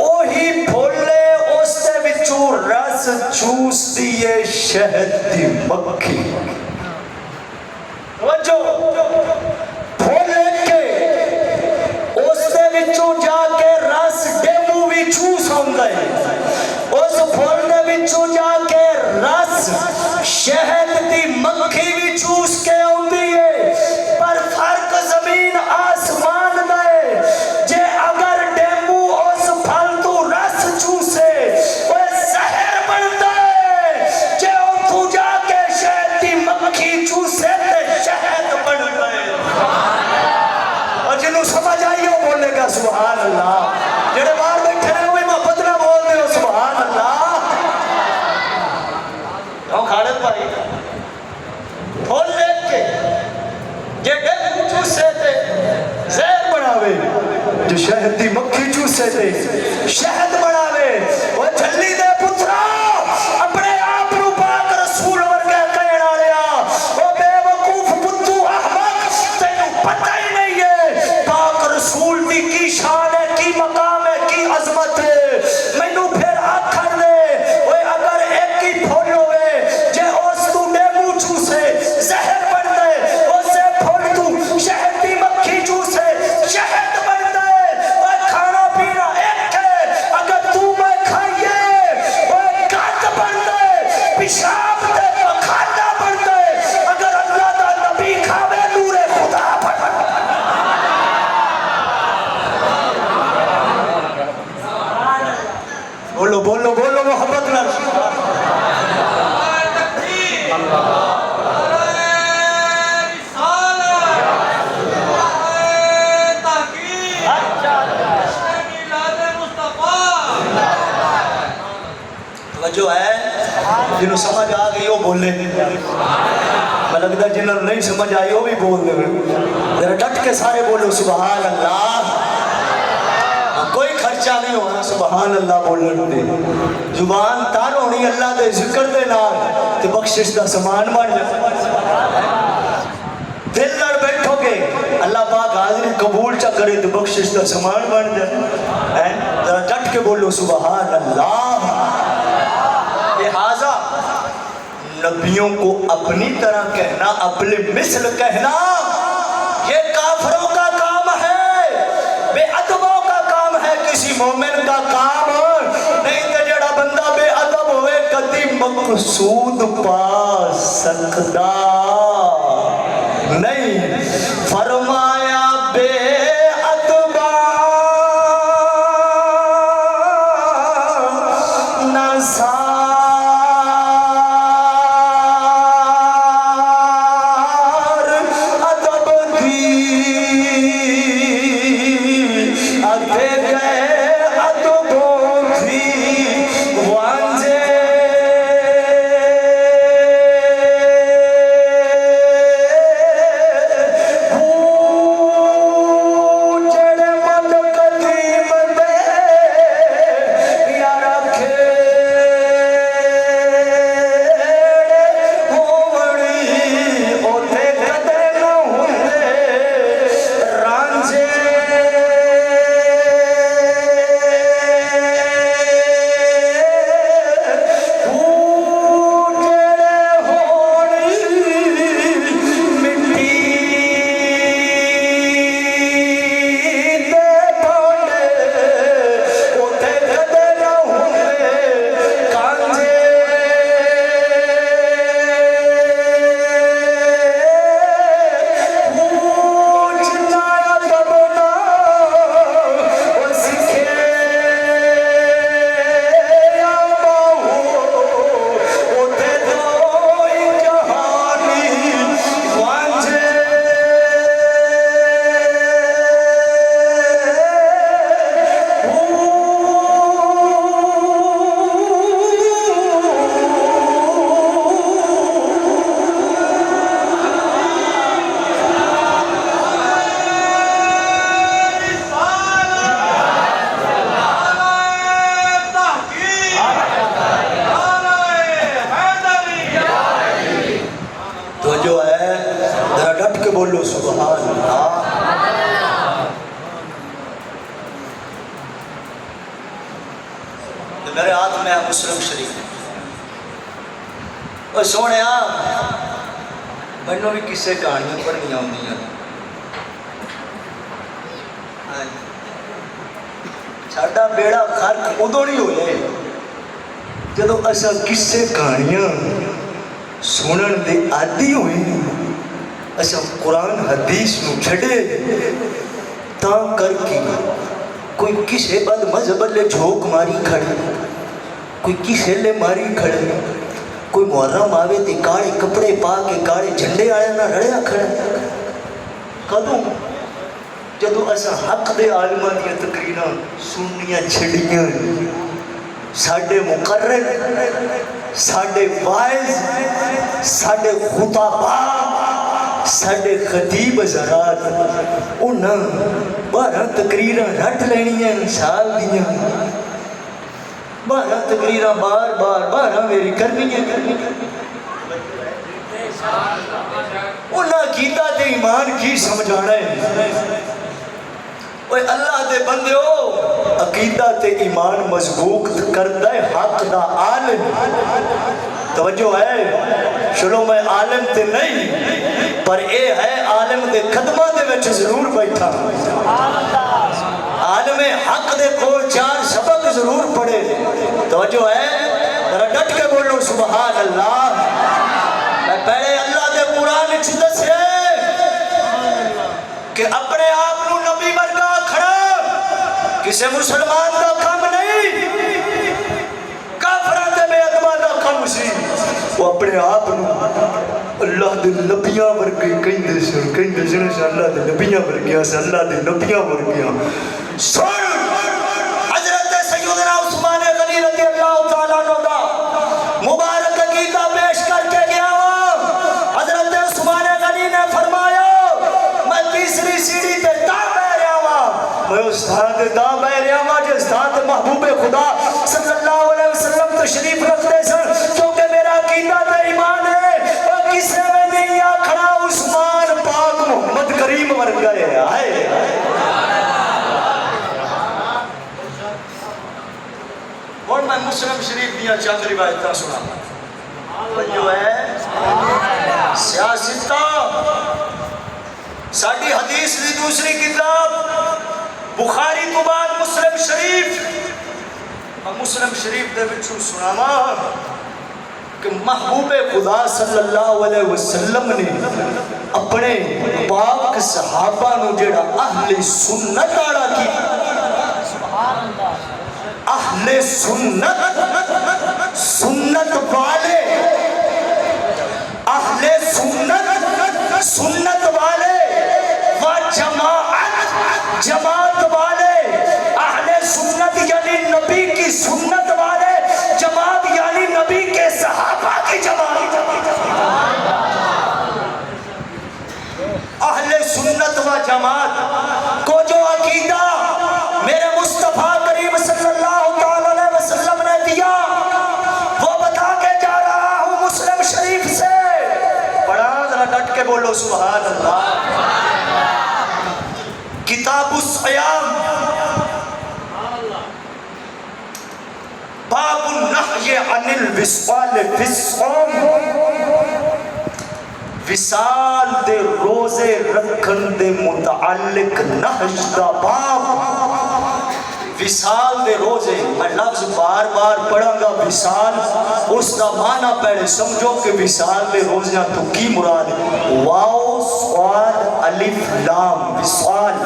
اوہی پھولے اس دے وچوں رس چوس دیئے شہد دی مکھی، توجہ، پھولے کے اس دے وچوں جا کے رس ڈیمو بھی چوس ہوندہ ہے، اس پھول دے وچوں جا کے رس شہد دی مکھی بھی چوس کے ہوندی ہے، پر فرق زمین آسمان دے۔ جے اگر ڈیمو اس پھل تو رس چوسے وہ زہر بنتا ہے، جے تو جا کے شہد دی مکھی چوسے تے شہد بنتا ہے۔ اور جنہوں سمجھ آئی ہو بولے گا سبحان اللہ، جنہوں باہر بیٹھے ہیں وہی محبت نہ بول دے ہو سبحان اللہ۔ خالد بھائی پھول لے کے یہ ڈیمو چوسے تے زہر بناوے، جو شہد دی مکھی چوسے تے شہد بناوے۔ وہ جھلی دے پترا اپنے آپ نو پاک رسول ورگے کہنا لیا، وہ بے وقوف پتو احمق، تینوں پتہ ہی نہیں ہے پاک رسول دی کی شان ہے، کی مقام ہے، کی عظمت ہے۔ مینوں پھر آکھن دے وہ اگر ایک ہی پھول ہوئے زہر بن دے، اسے پھول تو شہد دی مکھی چوسے شہد بن دے۔ وہ کھانا پینا ایک ہے، اگر تو میں کھائیے وہ گند بن دے، پیشاب دے پخانہ بن دے، اگر اللہ دا نبی کھاوے نور خدا بن دے۔ بولو بولو بولو محبت نہ جو ہے جنہوں سمجھ آ گئی وہ بولے، میں لگتا ہے جنہوں نہیں سمجھ آئی وہ بھی بول دے، ذرا ڈٹ کے سارے بولو سبحان اللہ۔ کوئی خرچہ نہیں ہونا سبحان اللہ بولنے دے، زبان تار ہونی اللہ دے ذکر دے نال تے بخشش دا سامان بن جائے۔ دل لڑ بیٹھو گے اللہ پاک حاضری قبول چا کرے تے بخشش دا سامان بن جائے۔ ذرا ڈٹ کے بولو سبحان اللہ۔ لہٰذا نبیوں کو اپنی طرح کہنا، اپنے مثل کہنا، یہ کافروں کا کام ہے، بے ادبوں کا کام ہے، کسی مومن کا کام نہیں کہ جڑا بندہ بے ادب ہوئے کدی مقصود پا سکتا نہیں۔ فرمایا بے ڈٹ کے بولو سبحان اللہ۔ میرے ہاتھ میں ہے مسلم شریف۔ اور سونے مینوں بھی کسے کہانیاں پڑھنیاں ہوندیاں، ساڈا بیڑا غرق ادو نہیں ہوئے جدو اسا کسے کہانیاں سنن دے عادی ہوئے، اسا قرآن حدیث نو چھڑے تا کر کے کوئی کسے بد مذہب لے جھوک ماری کھڑے، کوئی کسے لے ماری کھڑے، کوئی محرم آوے تے کاڑے کپڑے پا کے کاڑے جھنڈے آیا نہ رڑیا کھڑا۔ کدوں جدو اسا حق دے عالماں دیا تقریراں سننیاں چھڑیاں، ساڈے مقرر، ساڈے واعظ، ساڈے خطباء، ساڈے خطیب حضرات انہاں 12 تقریراں رٹ لینیاں سال دیاں، 12 تقریراں بار بار 12 میری کرنیاں انہاں کیتا تے ایمان کی سمجھانا ہے۔ اوے اللہ دے بندے ہو، عقیدہ تے ایمان مضبوط کردہ ہے حق دا عالم۔ توجہ ہے، چلو میں عالم تے نہیں پر اے ہے عالم دے قدمہ دے وچ ضرور بیٹھا، عالم حق دے کول 4 سبق ضرور پڑھے۔ توجہ ہے، ذرا ڈٹ کے بولو سبحان اللہ۔ میں پہلے اللہ دے قرآن وچ دسے کہ اپنے آپ نو نبی ورگا کھڑا کسے مسلمان دا کم نہیں، کافراں تے بے ادباں دا کم سی، وہ اپنے آپ نو اللہ دے نبیاں ورگے کہندے سن اللہ دے نبیاں ورگیاں سے اللہ دے نبیاں ورگیاں۔ سن حضرت سیدنا عثمان غنی رضی اللہ تعالیٰ عنہ دا مبارک عقیدہ پیش کر کے گیا ہوا۔ حضرت عثمان غنی نے فرمایا میں تیسری سیڑھی تے داں بہ رہا ہوا، میں استاد داں بہ رہا ہوا جو استاد محبوب خدا صلی اللہ علیہ وسلم تشریف رکھتے سن، کیونکہ میرا عقیدہ تے ایمان ہے اور کسے میں نہیں آکھنا عثمان پاک محمد کریم ورگا ہے۔ آئے اور میں مسلم شریف دیا چند روایتاں سنا جو ہے سیاستہ ساڑھی حدیث دی دوسری کتاب بخاری تو بعد مسلم شریف، اور مسلم شریف دے وچوں سناواں کہ محبوب خدا صلی اللہ علیہ وسلم نے اپنے پاک صحابہ نو جڑا اہل سنت آڑا کی، اہل سنت، سنت والے، اہل سنت، سنت والے و جماعت، جماعت والے، اہل سنت یعنی نبی کی سنت والے، جماعت یعنی نبی کے صحابہ کی جماعت۔ اہل سنت و جماعت کو جو عقیدہ میرے مصطفیٰ کریم صلی اللہ تعالی علیہ وسلم نے دیا وہ بتا کے جا رہا ہوں مسلم شریف سے، پڑھا ذرا ڈٹ کے بولو سبحان اللہ۔ کتاب الصیام باب النہی عن الوصال فی الصوم، وصال دے روزے رکھن دے متعلق نہج دا باب۔ وصال دے روزے، میں لفظ بار بار پڑھاں گا وصال، اس دا معنی پہلے سمجھو کہ وصال دے روزیاں تو کی مراد ہے، واو صاد الف لام وصال۔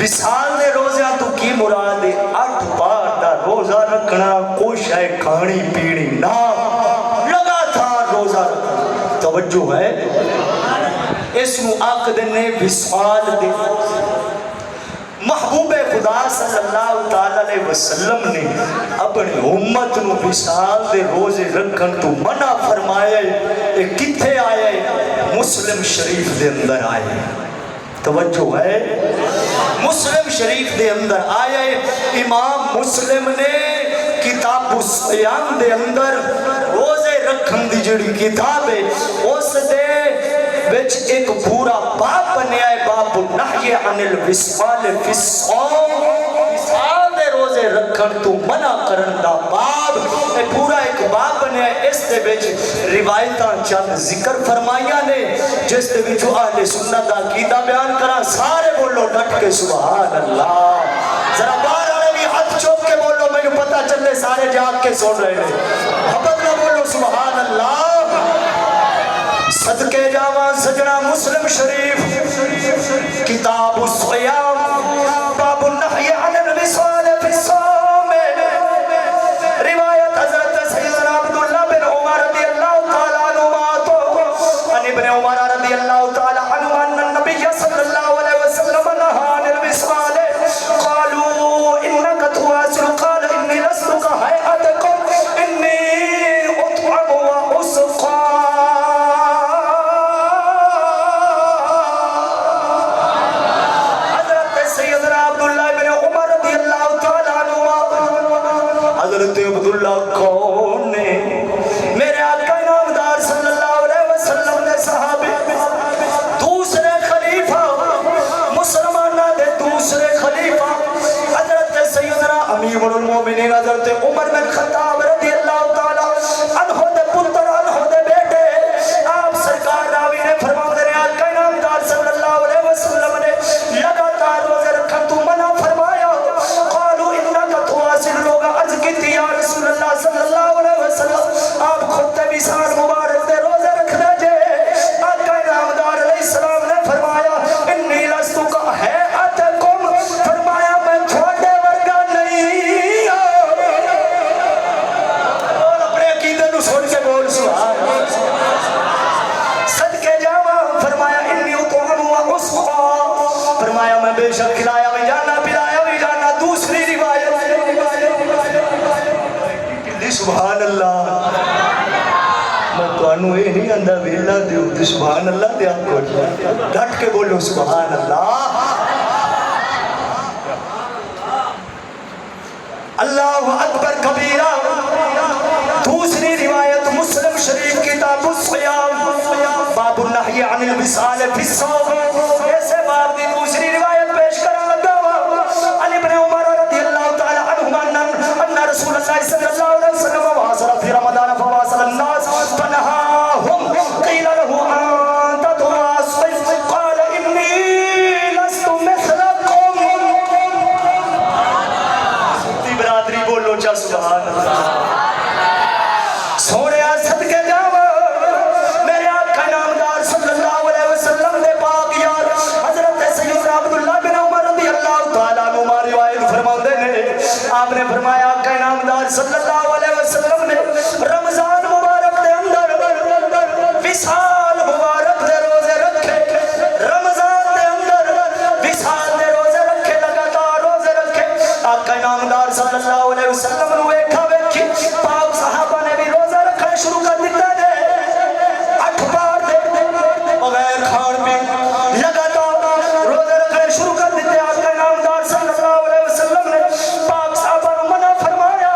وصال دے روزیاں تو کی مراد ہے 8 بار دا روزہ رکھنا، کوئی شے کھانی پیڑی نہ، لگاتار روزہ رکھنا۔ توجہ ہے، اس نو عقد نے وصال دے۔ محبوب خدا صلی اللہ تعالی علیہ وسلم نے اپنی امت نو وصال دے روزے رکھن تو منع فرمایا ہے۔ یہ کتھے آیا ہے؟ مسلم شریف دے اندر آیا ہے۔ توجہ ہے، مسلم شریف دے اندر آیا ہے۔ امام مسلم نے کتاب الصیام دے اندر روزے رکھن دی جڑی کتاب ہے اس دے بچ ایک پورا باب بنیا ہے، باب النہی عن الوصال فی الصوم، وصال دے روزے رکھن تو منع کرن دا باب، اے پورا ایک باب بنیا ہے۔ اس دے وچ روایتاں چند ذکر فرمائیاں نے جس دے وچ اہل سنت دا عقیدہ بیان کراں، سارے بولو ڈٹ کے سبحان اللہ، ذرا باہر والے بھی ہاتھ چوک کے بولو، مجھے پتہ چلے سارے جاگ کے سن رہے ہیں، محبت نہ بولو سبحان اللہ۔ صدقے جاواں سجنا مسلم شریف کتاب الصیام باب النہی عن الوصال فی الصوم، روایت حضرت سیدنا عبداللہ بن عمر رضی اللہ تعالیٰ عنہما عن ابن عمر رضی اللہ تعالیٰ عنہ ان النبی صلی اللہ علیہ وسلم نہى عن الوصال، قالوا انک تواصل، قال انی لست کہیئتکم انی اطعم واسقی۔ حضرت عبداللہ کون نے؟ میرے آقا نامدار صلی اللہ علیہ وسلم نے صحابی دوسرے خلیفہ مسلمانہ دے دوسرے خلیفہ حضرت سیدنا امیر المومنین حضرت عمر بن خطاب رضی اللہ تعالیٰ عنہ دے پتر عنہ دے بیٹے آپ سرکار راوی نے فرمایا میرے آقا نامدار صلی اللہ علیہ وسلم نے لگاتار روزے رکھن تو منع فرمایا۔ قالوا انک تواصل، لوگ عرض کی یا رسول اللہ صلی اللہ علیہ وسلم آپ خود وصال مبارک دے روزے رکھ دے۔ آقا نامدار علیہ السلام نے فرمایا انی لست کہیئتکم، فرمایا میں تھوڑے ورگا نہیں ہوں۔ اور اپنے عقیدے نو سن کے بول سبحان اللہ۔ صدقے جاواں فرمایا انی اطعم واسقی، فرمایا میں بے شک کھلایا بھی جانا پلایا بھی جانا۔ دوسری روایت سبحان اللہ، میں تو انہوں یہ نہیں اندھا ویلا دیو دی سبحان اللہ دیا کو ڈٹ کے بولو سبحان اللہ۔ اللہ اکبر کبیرہ۔ دوسری روایت مسلم شریف کتاب الصیام باب النہی عن الوصال فی الصوم، ایسے باب دی دوسری روایت پیش کرنے لگا ہوا عن ابن عمر رضی اللہ تعالی عنہما ان رسول اللہ صلی اللہ علیہ وسلم واصل فی رمضان فواصل الناس فنهاهم قیل له انت تواصل قال انی لست مثلکم۔ سنتی برادری بولو چا سبحان اللہ۔ سونے صدقے جاواں میرے آقا نامدار صلی اللہ علیہ وسلم نے پاک یار حضرت سیدنا عبداللہ بن عمر رضی اللہ تعالیٰ عنہ روایت فرماتے ہیں آپ نے فرمایا آقا نامدار صلی اللہ علیہ وسلم نے رمضان مبارک دے اندر وصال مبارک دے روزے رکھے، رمضان دے اندر وصال دے روزے رکھے، لگاتار روزے رکھے۔ آقا نامدار صلی اللہ علیہ وسلم نے ویکھا ویکھی پاک صحابہ نے بھی روزہ رکھنا شروع کر دیتا ہے، 8 بار دے بغیر کھان پین لگاتار روزے رکھنے شروع کر دیتے۔ آقا نامدار صلی اللہ علیہ وسلم نے پاک صحابہ نے منع فرمایا۔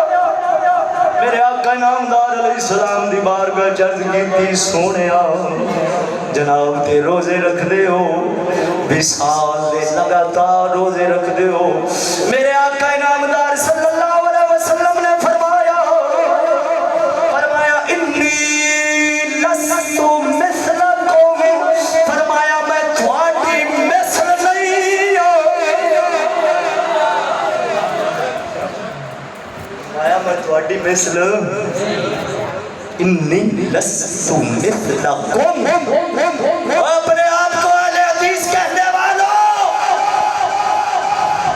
میرے آقا نامدار علیہ السلام دی بارگاہ چرد کیتی سونیا جناب تے روزے رکھ دے ہو، وصال دے لگاتار روزے رکھ دے ہو۔ میرے آقا نامدار صلی اللہ علیہ وسلم نے فرمایا انی لست مثلکم، فرمایا میں تھوڑی مثل نہیں ہوں، فرمایا میں تھوڑی مثل انی لست مثلکم۔ اپنے آپ کو اہل حدیث کہنے والوں،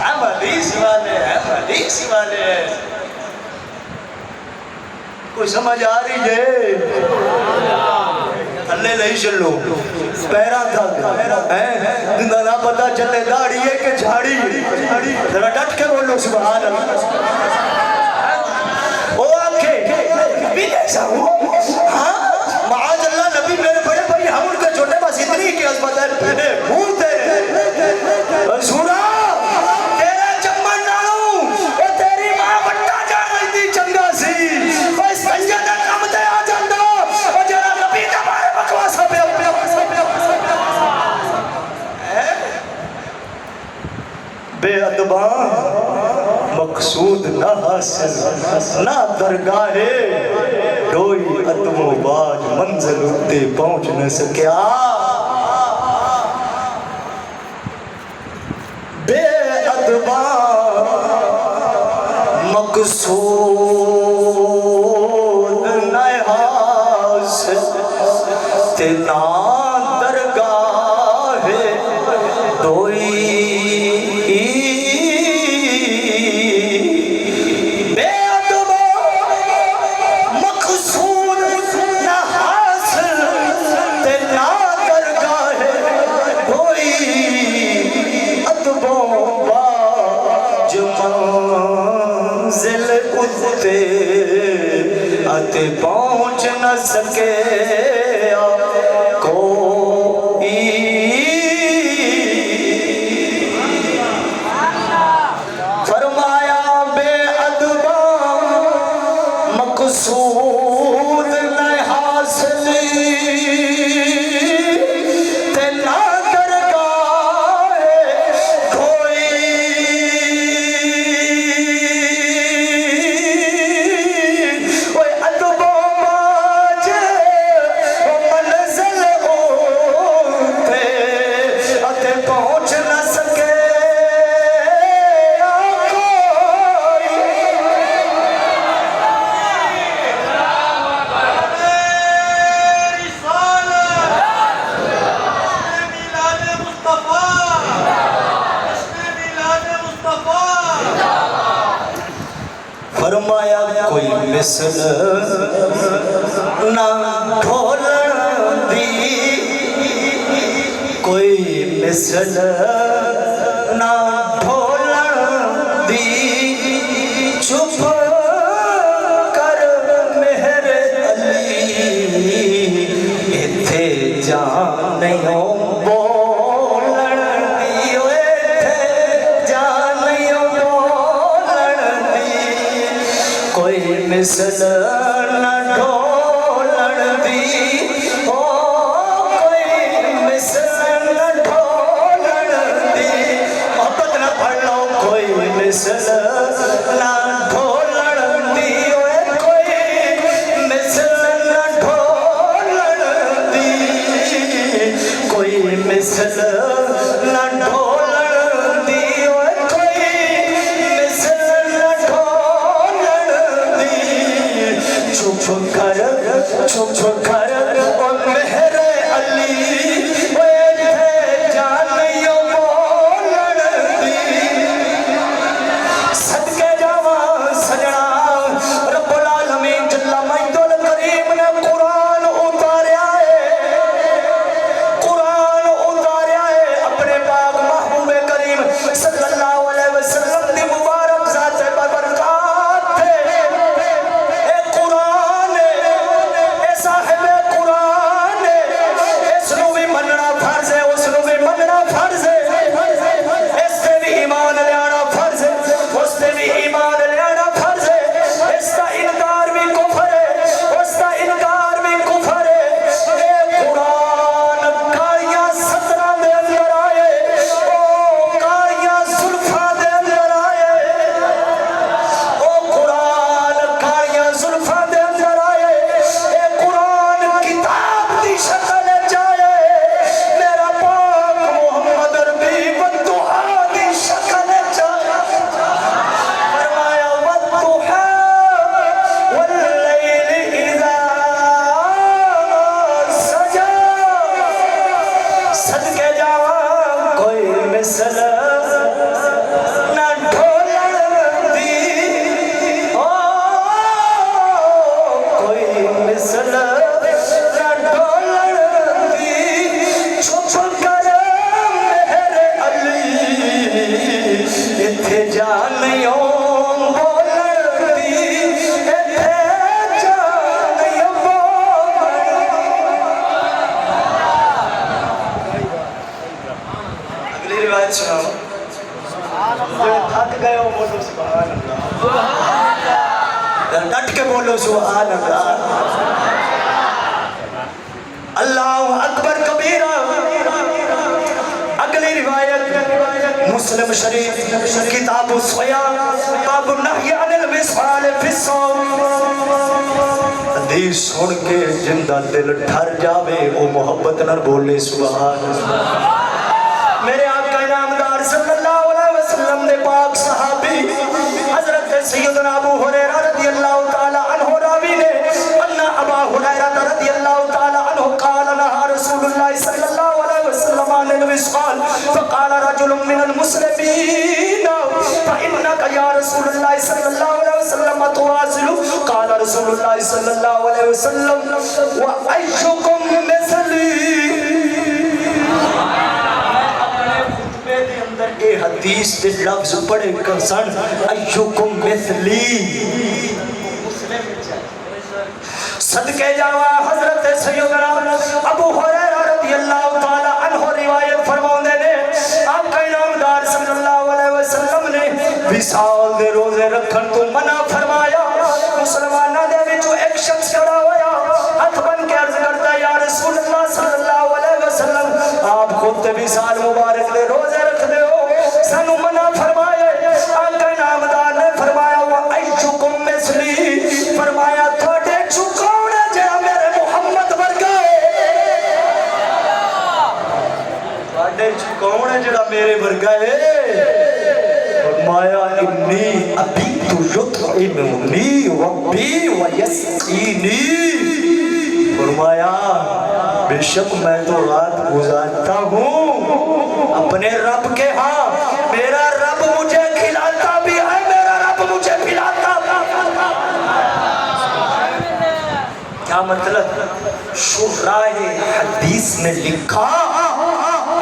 ہم حدیث والے ہیں، ہم حدیث والے ہیں، کوئی سمجھ آ رہی ہے؟ تھلے نہیں چلو پیرا تھک نہ پتا چلے داڑھی ہے کہ جھاڑی، ذرا ڈٹ کے بولو سبحان اللہ۔ او آنکھیں بھی ایسا ہوں، ہاں معاذ اللہ نبی میرے بڑے بھائی ہم ان کے چھوٹے پاس اتنی کی عظمت ہے، پہنے منہ تیرے سورا تیرے چمن نالوں اے تیری ماں بٹا جان رہی تھی چنگا سی، بس سنجے نے کم دے آ جاندہ اور جرا نبی کا بارے بکواسا پہ بے ادباں مقصود نہ حاصل نہ درگاہ کوئی ادب و باج منزل اتے پہنچ نہ سکیا بے ادباں مقصود نہ حاصل تے نہ درگاہ کوئی اتے پہنچ نہ سکے کوئی فرمایا بے ادباں مقصود نہ حاصل تے نہ درگاہ کوئی فرمایا کوئی مثل نہ ڈھولن دی کوئی مثل نہ ڈھولن دی چھپ کر مہر علی ایتھے جان نہیں مثل نہ ڈھولن دی کوئی مثل نہ ڈھولن دی محبت نہ پڑھ لو کوئی مثل نہ ڈھولن دی کوئی مثل نہ ڈھولن دی کوئی مثل نہ ڈھولن دی چھپ کر اور مہر علی ویتھے جانیوں بولن دی صدقے جاواں سجنا رب العالمین جل مجد الکریم نے قرآن اتاریا ہے اپنے پاک محبوب کریم صلی اللہ علیہ وسلم دی مبارک ذات ببرکات تھے ڈٹ کے بولو سبحان اللہ اللہ اکبر کبیرہ. اگلی روایت مسلم شریف کتاب الصیام باب النہی عن الوصال فی الصوم. حدیث سن کے جن دا دل ٹھر جاوے وہ محبت نہ بولے سبحان اللہ. میرے آقا انعامدار صلی اللہ علیہ وسلم نے پاک صحابی حضرت سیدنا ابو ہریرہ رضی اللہ تعالی عنہ راوی نے ان ابا ہریرہ رضی اللہ تعالی عنہ قال نہا رسول اللہ صلی اللہ علیہ وسلم عن الوصال فقال رجل من المسلمین فإنك یا رسول اللہ صلی اللہ علیہ وسلم تواصل قال رسول اللہ صلی اللہ علیہ وسلم وَأَيُّكُمْ مِثْلِي. اے حدیث دے لفظ پڑھے کنسان ایوکم مثلی صدقے جاوا حضرت سیدنا ابو ہریرہ رضی اللہ تعالی عنہ روایت فرماؤندے نے آپ کا انعامدار صلی اللہ علیہ وسلم نے وصال دے روزے رکھن تو منع فرمایا. مسلمانہ دے وچوں ایک شخص کھڑا ہویا ہاتھ بن کے عرض کرتا یا رسول اللہ صلی اللہ علیہ وسلم آپ خود وصال مبارک دے روزے رکھ دے ہو سانو منع فرمائے. آقا انعامدار نے فرمایا وَأَيُّكُمْ مِثْلِي فرمایا تھوڑے چکوڑے جہاں میرے محمد ورگا ہے تھوڑے چکوڑے جہاں میرے ورگا ہے. فرمایا انی ابیت یطعمنی ربی ویسقینی فرمایا بے شک میں تو رات گزارتا ہوں اپنے رب کے ہاں میرا رب مجھے کھلاتا بھی ہے میرا رب مجھے پلاتا کیا مطلب شراح حدیث نے لکھا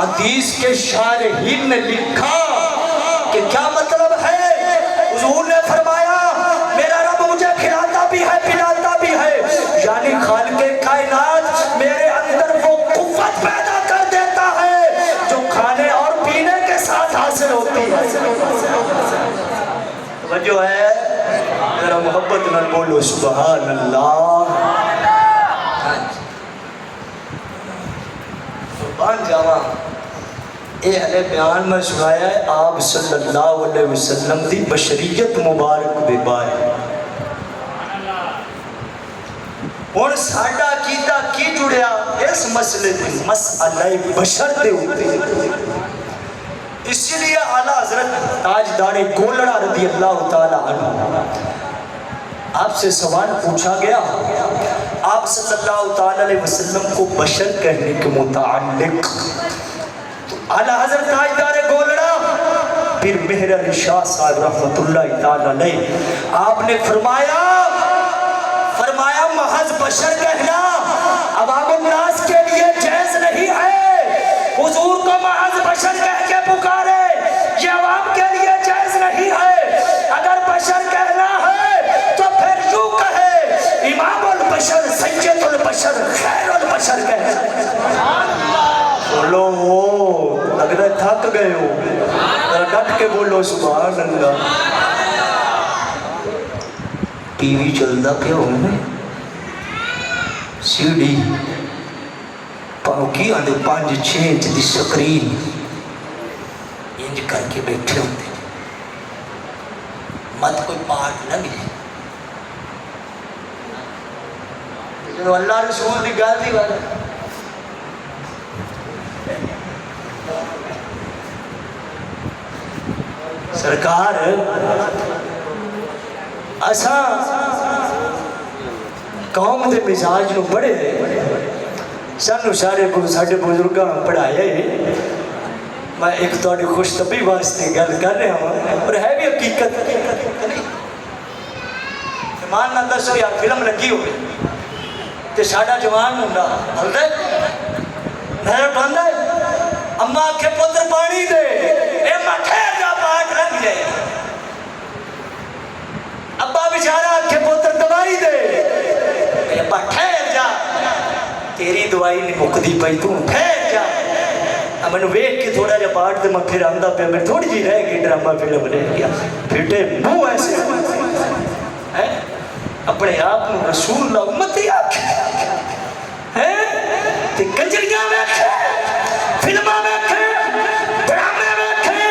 حدیث کے شارحین نے لکھا کہ کیا مطلب ہے. حضور نے فرمایا میرا رب مجھے کھلاتا بھی ہے پلاتا بھی ہے یعنی خالق کائنات میرے اندر وہ قوت پیدا کر دیتا ہے جو کھانے اور پینے کے ساتھ حاصل ہوتی ہے. توجہ ہے میرا محبت نہ بولو سبحان اللہ. قربان جاواں اے علیہ بیان میں سنایا ہے آپ صلی اللہ علیہ وسلم دی بشریت مبارک دے بارے. اور ساڈا عقیدہ کی جڑیا اس مسئلے دے مسئلہ بشر دے ہوتے اسی لیے اعلیٰ حضرت تاجدار گولڑا رضی اللہ تعالی عنہ آپ سے سوال پوچھا گیا آپ صلی اللہ تعالی علیہ وسلم کو بشر کہنے کے متعلق اعلیٰ حضرت تاجدار گولڑا پھر مہر علی شاہ صاحب رحمت اللہ تعالی علیہ آپ نے فرمایا محض بشر کہنا عوام الناس کے لیے جائز نہیں ہے. حضور کو محض بشر کہہ کے پکارے یہ عوام کے لیے جائز نہیں ہے. اگر بشر کہنا ہے تو پھر یوں کہے امام البشر سید البشر خیر البشر کہے. بولو لگ رہا تھک گئے ہو ڈٹ کے بولو سبحان اللہ. ٹی وی چلتا کیا ہونے سی ڈی پاؤں آدھے 5-6 انچ دی سکرین انج کر کے بیٹھے ہوتے مت کوئی پاٹ نہ ملے جو اللہ رسول دی گل دی والا سرکار اساں قوم دے مزاج نو بڑے سانو سارے بزرگاں پڑھایا ہے. میں ایک تھوڑی خوش طبی واسطے گل کر رہا ہوں اور ہے بھی حقیقت نہیں. ایمان نہ دسو یا فلم لگی ہوئے تے ساڈا جوان منڈا ہلدا نہر پاندا اما آکھے پتر پانی دے اے مٹھیر دا پاٹ رنگ جائے. ابا بیچارہ آکھے پتر دوائی دے اے ابا ٹھہر جا تیری دوائی نہیں مکدی پئی تو ٹھہر جا. اب میں ویکھ کے تھوڑا جا پاٹ تے میں پھر آندا پیا میں تھوڑی جی رہ گئی ڈرامہ فلم رہ گیا پھٹے منہ ایسے ہیں اپنے آپ کو رسول اللہ امتی آکھے ہیں تے کنجریاں ویکھے فلماں ویکھے ڈرامے ویکھے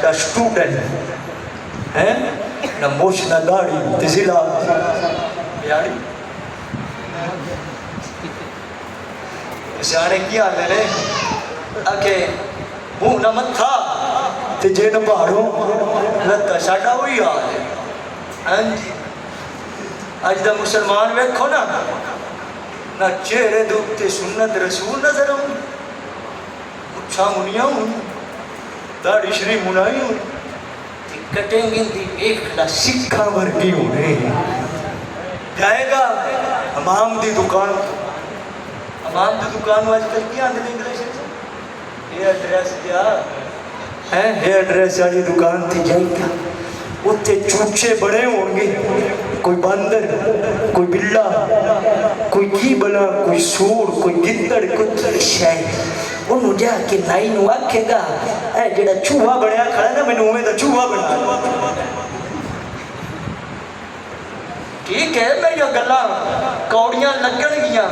ساڈا سٹوڈنٹ ہے نہ موش نہ داڑھی تے ضلع یاری سیانے کی آتے نے اکھے منہ نہ متھا تے جے نہ پہاڑوں لتا ساڈا ہوئی آ ہے ہاں جی اج دا مسلمان ویکھو نا نہ چہرے دوتے سنت رسول نظر ہوں اچھا منیاں ہوں داڑھی شریف منائی ہوں کٹیں گے دی ایک لا سکھا ورگی ہونے جائے گا امام دی دکان امام دی دکان آج کل کیا آندھے انگلیش ہے یہ ایڈریس کیا ہے یہ ایڈریس آجی دکان تھی جائے گا اتنے چوچے بڑے ہوں گے کوئی باندر کوئی بلہ کوئی کی بلا کوئی سور کوئی گدڑ کوئی شاید انہوں جا کے نائی نو آکھے گا اے جڑا چوہا بڑیا کھڑا نا میں نومے دا چوہا بڑا ٹھیک ہے میں یہ گلا کوڑیاں لگن گیا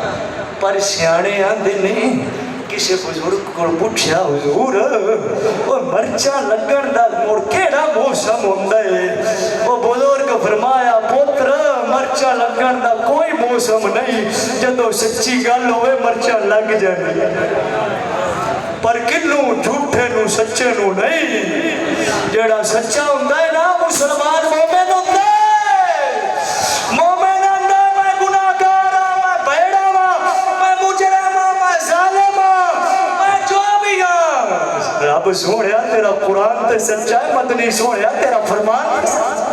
پر سیانے آندے نہیں کسی بزرگ کو پوچھا حضور وہ مرچا لگن دا موڑ کیڑا موسم ہوندا ہے وہ بزرگ فرمایا پتر مرچا لگن دا کوئی موسم نہیں جدو سچی گل ہوئے مرچا لگ جاندی پر کنوں جھوٹے نو سچے نو نہیں جڑا سچا ہوندا ہے نا مسلمان مومن ہوندا ہے مومن ہوندا ہے میں گناہگار ہاں میں بھیڑا ہاں میں مجرم ہاں میں ظالم ہاں میں جو بھی ہاں رب سونیا تیرا قرآن تے سچا ہے مدنی سونیا تیرا فرمان تے سچا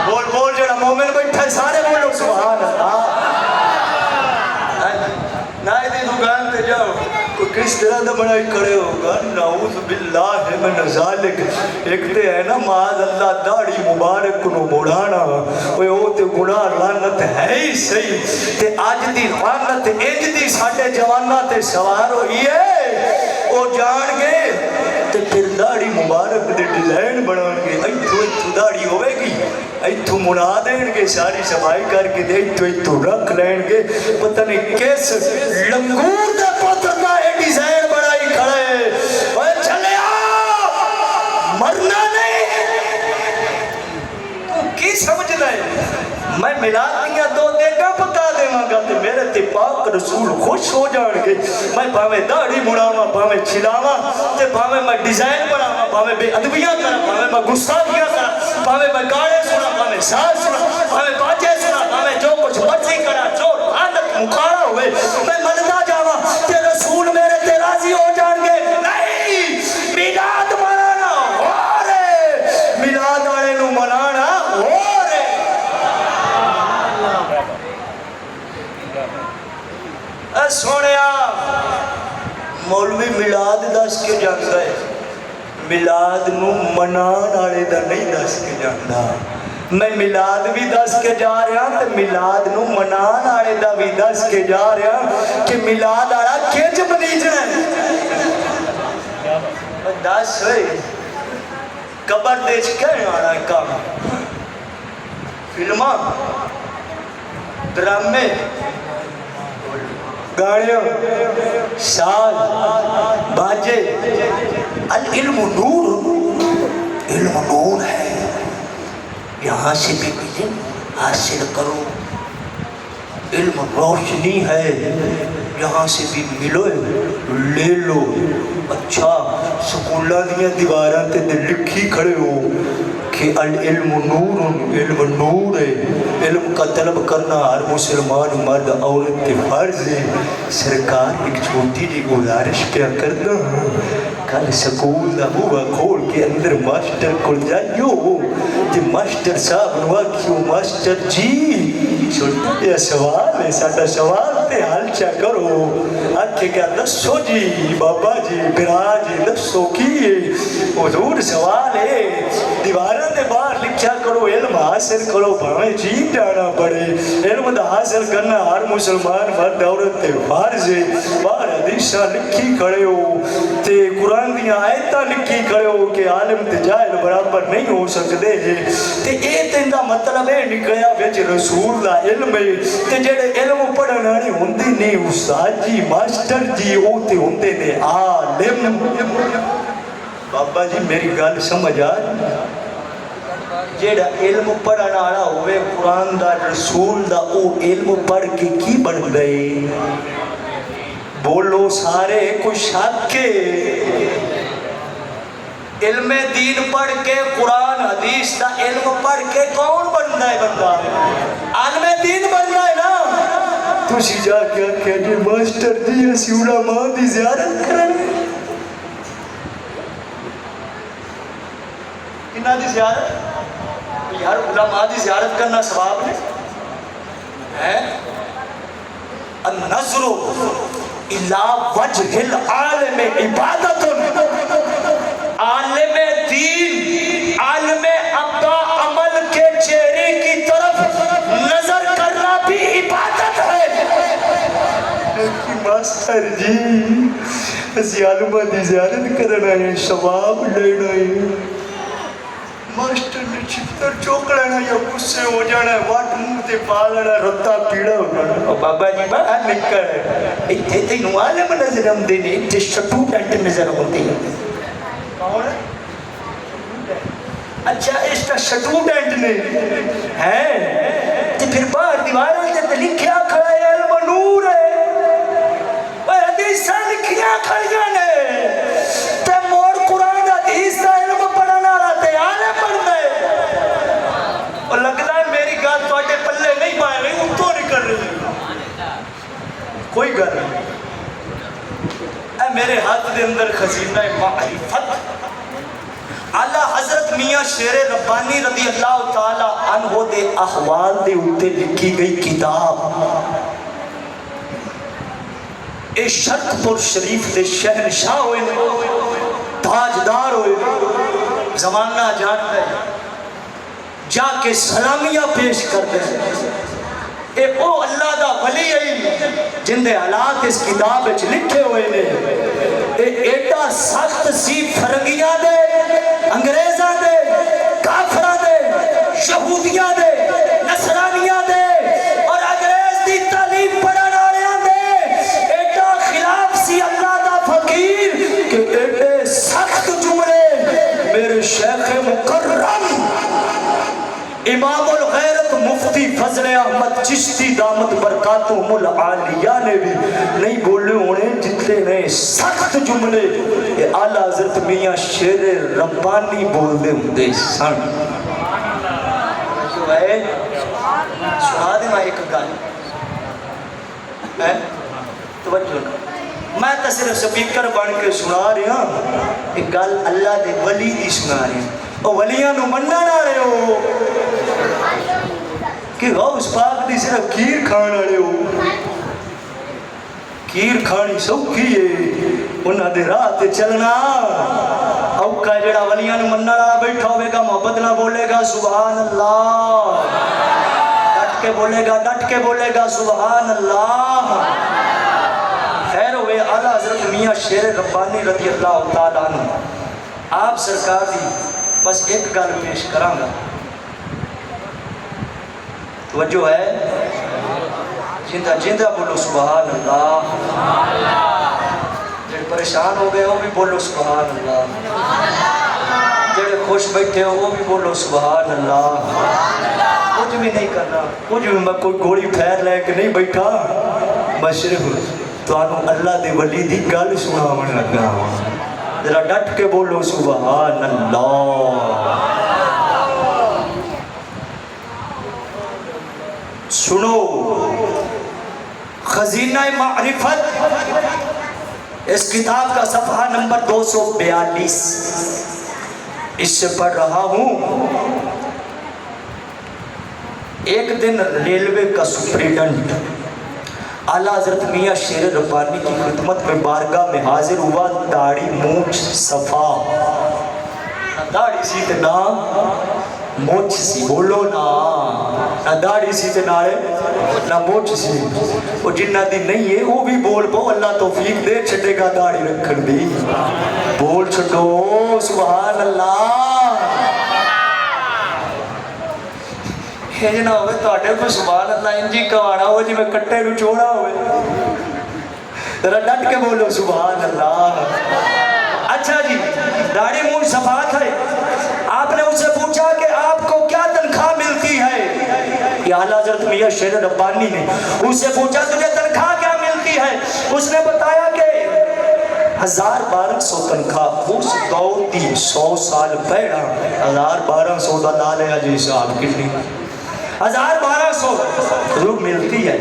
بول بول جڑا مومن بیٹھا ہے سارے بولو سبحان اللہ نائے دی دکان تے جاؤ کس طرح دا بڑائی کھڑے ہوگا نعوذ باللہ من ذالک ایک تے ہے نا معاذ اللہ داڑھی مبارک نو موڑانا وہ تے گناہ لعنت ہے ہی صحیح تے آج دی لعنت انج دی ساڈے جوانہ تے سوار ہوئی ہے وہ جان گے تے پھر داڑھی مبارک دے ڈیزائن بنان گے ایتھو داڑھی ہوئے گی ایتھو منا دین گے ساری صفائی کر کے دے ایتھو رکھ لین گے پتہ نہیں کیس لنگور دے پتر دا ہے ڈیزائن بڑائی کھڑے اوہ چلے آؤ مرنا نہیں تو کی سمجھ لائے میں ملاد دیا دو دیگا پکا دے مانگا تے میرے تے پاک رسول خوش ہو جان گے میں پاوے داڑھی مڑاما پاوے چھلاما تے پاوے میں ڈیزائن بڑھاما پاوے بے ادبیاں کرا پاوے میں گستاخیاں کرا پاوے میں گاڑے سنا پاوے ساز سنا پاوے باجے سنا پاوے جو کچھ مرضی کرا جو عادت مقارا ہوئے میں مردا جاوا تے رسول میرے تے راضی ہو جان گے نہیں میلاد منانا ہو رہے میلاد والے نو منانا ہو رہے اے سونیا مولوی میلاد دس کے جاندا ہے میلاد نو منان والے دا نہیں دس کے جاندا میں میلاد بھی دس کے جا رہا تے میلاد نو منان والے دا بھی دس کے جا رہا کہ میلاد والا کیج منیجنا ہے دس ہوئے قبر دیش کہنے والا کام فلماں ڈرامے گاڑیاں ساز باجے العلم نور علم نور ہے یہاں سے بھی علم حاصل کرو علم روشنی ہے یہاں سے بھی ملو لے لو اچھا سکولہ دیا دیواراں تے لکھی کھڑے ہو کہ العلم نور علم نور ہے علم کا طلب کرنا ہر مسلمان مرد عورت تے فرض ہے سرکار ایک چھوٹی جی گزارش کیا کرنا کل سکول دا بوا کھول کے اندر ماسٹر کو جائیو تے ماسٹر صاحب نوا کیوں ماسٹر جی چھوٹا یہ سوال ہے ساڈا سوال تے حل چا کرو آکھے کیا دسو جی بابا جی برا جی دسو کی حضور سوال ہے دیواراں دے باہر لکھیا کرو علم حاصل کرو بھاویں جی جانا پڑے علم دا حاصل کرنا ہر مسلمان مرد عورت تے فرض ہے باہر حدیثاں لکھی کھڑے ہو تے قرآن دیاں آیتاں لکھی کھڑے ہو کہ عالم تے جاہل برابر نہیں ہو سکدے تے اے تے دا مطلب ہے نکلیا وچ رسول دا علم ہے تے جڑے علم پڑھن والے ہوندے نے استاد جی ماسٹر جی او تے ہوندے نے عالم بابا جی میری گل سمجھ آ جیڑا علم پڑھن والا ہوئے قرآن دا رسول دا او علم پڑھ کے کی بن گئے؟ بولو سارے کوئی شک کے علم دین پڑھ کے قرآن حدیث دا علم پڑھ کے کون بنتا ہے بندہ؟ عالم دین بنتا ہے نا۔ تسی جا کے آکھیا جی ماسٹر جی اسی علماء دی زیارت کرن، کنہ دی زیارت؟ یار علماء دی زیارت کرنا ثواب ہے؟ النظر الا وجہ العالم عبادت، عالم دین عالم ابدا عمل کے چہرے کی طرف نظر کرنا بھی عبادت ہے۔ ماسٹر جی اسی علماء دی زیارت کرنا ہے، ثواب لینا ہے۔ ماسٹر نے چھتر چوک لینا یا غصے ہو جانا ہے، واٹ منہ تے پا لینا، رتا پیڑا ہو جانا۔ بابا جی باہر نکل، اتھے تینوں عالم نظر آندے نے، اتھے سٹوڈنٹ نظر آندے ہیں۔ کون؟ اچھا اس کا سٹوڈنٹ نے ہے تو پھر باہر دیواروں سے لکھیا کھڑا ہے علم نور ہے، اور حدیثاں لکھیا کھڑیاں نے تے موڑ قرآن حدیث دا علم پڑھنا رہا تے عالم بنتا ہے۔ اور لگتا ہے میری گل تواڈے پلے نہیں پائے گئی، اتوں نہیں کر رہی کوئی گل نہیں۔ اے میرے ہاتھ دے اندر خزینہ معرفت اعلیٰ حضرت میاں شیر ربانی رضی اللہ تعالی عنہ دے احوال دے اتے لکھی گئی کتاب، اے شرق پور شریف دے شہنشاہ ہوئے تاجدار ہوئے، زمانہ جانتا ہے، جا کے سلامیاں پیش کر دے۔ اے او اللہ دا ولی ہے جن دے حالات اس کتاب وچ لکھے ہوئے نے۔ اے ایڈا سخت سی فرنگیاں دے، انگریزاں دے، کافراں دے، یہودیاں دے، نصرانیاں دے اور انگریز دی تعلیم پڑھن والیاں دے ایڈا خلاف سی اللہ دا فقیر کہ ایڈے سخت جملے میرے شیخ مکرم امام الغیرت مفتی فضل احمد چشتی دامت برکاتہم العالیہ نے بھی نہیں بولے ہونے جتنے نئے سخت جملے یہ اعلیٰ حضرت میاں شیر ربانی بول دے ہوں دے سن۔ جو ہے سنا دے میں ایک گل توجہ میں تو صرف سپیکر بن کے سنا رہا ہوں، ایک گل اللہ دے ولی دی سنا رہے ہیں، اور ولیاں نو مننا نہ رہے ہو کہ غوث پاک دی صرف کھیر کھان رہے ہو۔ کھیر کھانی سوکھی ہے، انہاں دے راہ تے چلنا اوکا۔ جڑا ولیاں نو مننا نہ بیٹھا ہوئے گا محبت نہ بولے گا سبحان اللہ، ڈٹ کے بولے گا، ڈٹ کے بولے گا سبحان اللہ۔ خیر ہوئے اعلیٰ حضرت میاں شیر ربانی رضی اللہ تعالیٰ عنہ آپ سرکار دی بس ایک گل پیش کراں گا، توجہ ہے، جندہ جندہ بولو سبحان اللہ، جڑے پریشان ہو گئے وہ بھی بولو سبحان اللہ، جڑے خوش بیٹھے ہو وہ بھی بولو سبحان اللہ۔ کچھ بھی نہیں کرنا، کچھ بھی میں کوئی گوڑی پھیر لے کے نہیں بیٹھا، میں صرف تو اللہ دے ولی دی گل سناون لگا، ذرا ڈٹ کے بولو سبحان اللہ۔ سنو خزینہ معرفت، اس کتاب کا صفحہ نمبر 242 اس سے پڑھ رہا ہوں۔ ایک دن ریلوے کا سپریڈنٹ اعلیٰ حضرت میاں شیر ربانی کی خدمت میں بارگاہ میں حاضر ہوا، داڑھی مونچھ صفا، داڑھی سی تے نہ مونچھ سی، بولو نہ داڑھی سی تے نہ مونچھ سی، وہ جنہ دی نہیں ہے وہ بھی بول پو، اللہ توفیق دے چھڑے گا داڑھی رکھن دی، بول چھڑو سبحان اللہ۔ یہ جنا ہوئے تواڈے کو سبحان اللہ انجی کوانا ہو جی میں کٹے نو چوڑا ہوئے، ذرا ڈٹ کے بولو سبحان اللہ۔ اچھا جی، داڑھی منہ صفات ہے. آپ نے اسے پوچھا کہ آپ کو کیا تنخواہ ملتی ہے؟ یہ اعلیٰ حضرت میاں شیر ربانی نے اسے پوچھا تجھے تنخواہ کیا ملتی ہے؟ اس نے بتایا کہ 1200 تنخواہ. اس دور دی 100 سال پہلا 1200 دا لا لیا جی صاحب کتنی 1200 ضرور ملتی ہے.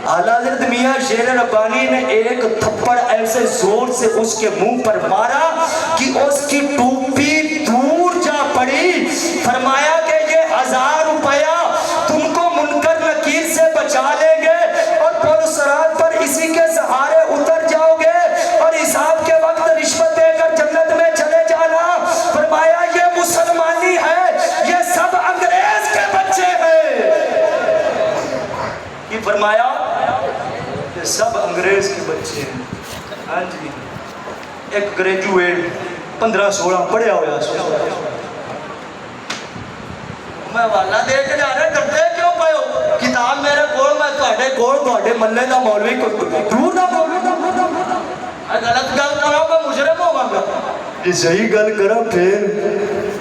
اعلیٰ حضرت میاں شیر ربانی نے ایک تھپڑ ایسے زور سے اس کے منہ پر مارا کہ اس کی ٹوپی دور جا پڑی. فرمایا کہ یہ 1000 روپیہ تم کو منکر نکیر سے بچا لیں گے اور پل صراط پر اسی کے سہارے اتر جاؤ گے اور حساب کے وقت رشوت دے کر جنت میں چلے جانا. فرمایا یہ مسلمانی ہے، یہ سب انگریز کے بچے ہیں. یہ فرمایا یہ سب انگریز کے بچے ہیں. ہاں جی، ایک گریجویٹ 15-16 پڑھیا ہوا میں والا دے کے جا رہا ڈرتے کیوں پے ہو؟ کتاب میرے کول میں تواڈے کول تواڈے ملے دا مولوی دور دا غلط گل کرو میں مجرم ہوواں گا. جی صحیح گل کراں پھر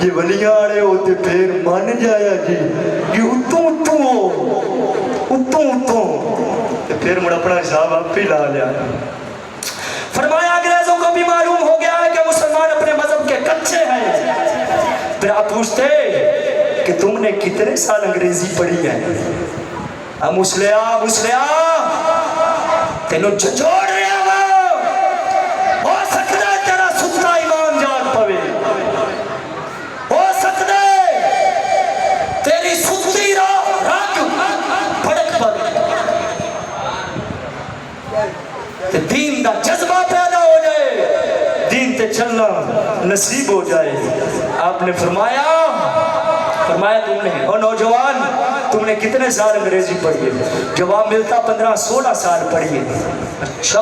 یہ ولیاں والے ہوتے پھر مان جایا جی یہ اتوں پھر مڑ اپنا حساب آپ ہی لا لیا. فرمایا انگریزوں کو بھی معلوم ہو گیا ہے کہ مسلمان اپنے مذہب کے کچے ہیں. پھر آپ پوچھتے کہ تم نے کتنے سال انگریزی پڑھی ہے؟ مسلیا تینوں جھجوڑ رہا ہو سکتا ہے تیرا ستا ایمان جاگ پوے، ہو سکتا ہے تیری ستی رگ بھڑک پوے، دین دا جذبہ پیدا ہو جائے، دین تے چلنا نصیب ہو جائے. آپ نے فرمایا تم نے اور نوجوان تم نے کتنے سال انگریزی پڑھی ہے؟ جواب ملتا 15-16 سال پڑھی ہے. اچھا،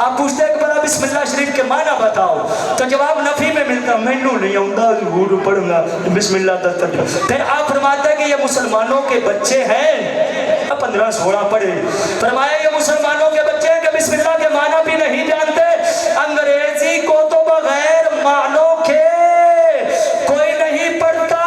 آپ پوچھتے ہیں کہ بلا بسم اللہ شریف کے معنی بتاؤ تو جواب نفی میں ملتا مینوں نہیں آؤں ضرور پڑھوں گا بسم اللہ تک. پھر آپ فرماتے ہیں کہ یہ مسلمانوں کے بچے ہیں، 15-16 پڑھے. فرمایا یہ مسلمانوں کے بچے ہیں کہ بسم اللہ کے معنی بھی نہیں جانتے. انگریزی کو تو بغیر معنوں کے کوئی نہیں پڑھتا،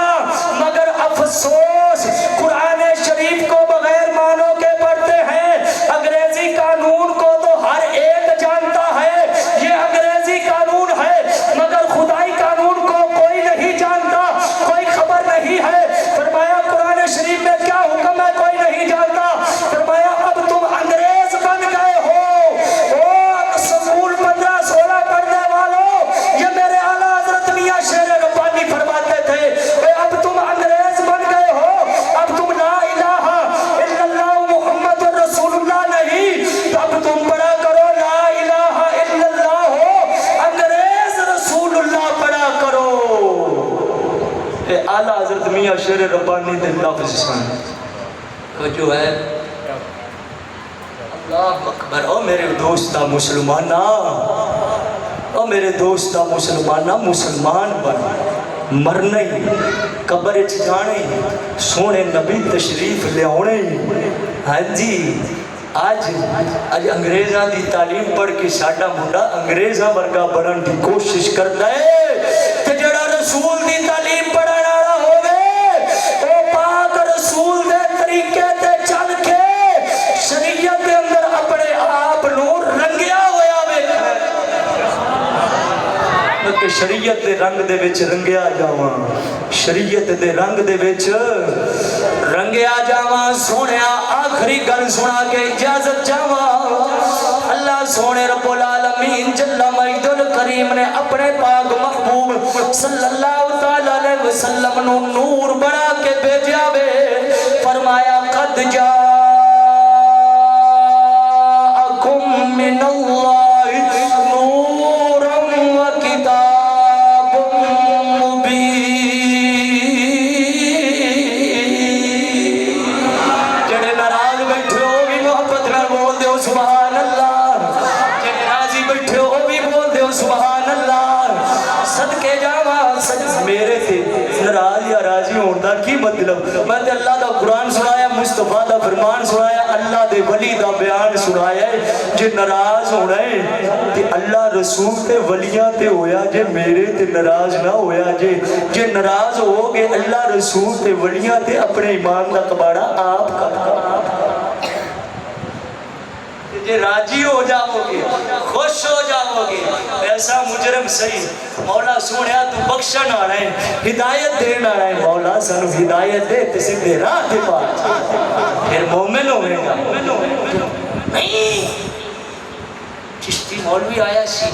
مگر افسوس قرآن شریف کو بغیر معنوں کے پڑھتے ہیں. انگریزی قانون کو تو ہر ایک جانتا ہے، یہ انگریزی قانون ہے، مگر خدائی قانون کو کوئی نہیں جانتا، کوئی خبر نہیں ہے. فرمایا قرآن شریف میں کیا حکم ہے کوئی نہیں جانتا. فرمایا اب تم انگریز بن گئے ہو. سکول 15-16 پڑھنے والوں، یہ میرے اعلیٰ حضرت میاں شیر ربانی فرماتے تھے اب تم انگریز بن گئے ہو، اب تم لا الہ الا اللہ محمد رسول اللہ نہیں، اب تم پڑھا کرو لا الہ الا اللہ ہو، انگریز رسول اللہ پڑھا کرو. اعلیٰ حضرت میاں شیر ربانی دے لفظ سن جو ہے اللہ اکبر. او میرے دوستہ مسلمانہ، او میرے دوستہ مسلمانہ، مسلمان بن مرنا ہی، قبر اچ جانے ہی، سونے نبی تشریف لے آنے ہی. ہاں جی، آج انگریزاں دی تعلیم پڑھ کے ساڈا منڈا انگریزاں ورگا بنن دی کوشش کرتا ہے کہ جڑا رسول دی تعلیم پڑھن والا ہوے او پاک رسول دے طریقے تے چل کے شریعت دے اندر اپنے آپ نو رنگیا ہویا ویکھے کہ شریعت دے رنگ دے وچ رنگیا جاواں، شریعت دے رنگ دے وچ رنگیا جاواں. سونیا آخری گل سنا کے اجازت جاواں. اللہ سونے رب العالمین جل مجد الکریم نے اپنے پاک محبوب صلی اللہ تعالی علیہ وسلم نو نور بنا کے بھیجا وے. فرمایا قد من اللہ نورا و کتاب مبین. جڑے ناراض بیٹھے ہو بھی محبت میں بول دیو سبحان اللہ، جڑے راضی بیٹھے ہو بھی بول دیو سبحان اللہ. صدقے جاواں میرے تے ناراض یا راضی ہون دا کی مطلب؟ میں تے اللہ دا قرآن سنایا مصطفیٰ دا فرمان سنایا اللہ دے ولی دا بیان سنایا جے ناراض ہونا ہے تے اللہ رسول تے ولیاں تے ہویا جے میرے تے ناراض نہ ہویا جے ناراض ہو گے اللہ رسول تے ولیاں تے اپنے ایمان دا کباڑا آپ کا جے راضی ہو جاؤ گے خوش ہو جاؤ گے ایسا مجرم صحیح مولا سونیا تو بخشن آ رہے ہیں ہدایت دین آ رہے ہیں مولا سانو ہدایت دے تے سیدھے راہ تے پا پھر مومن ہوئے گا نہیں چشتی مولوی آیا سی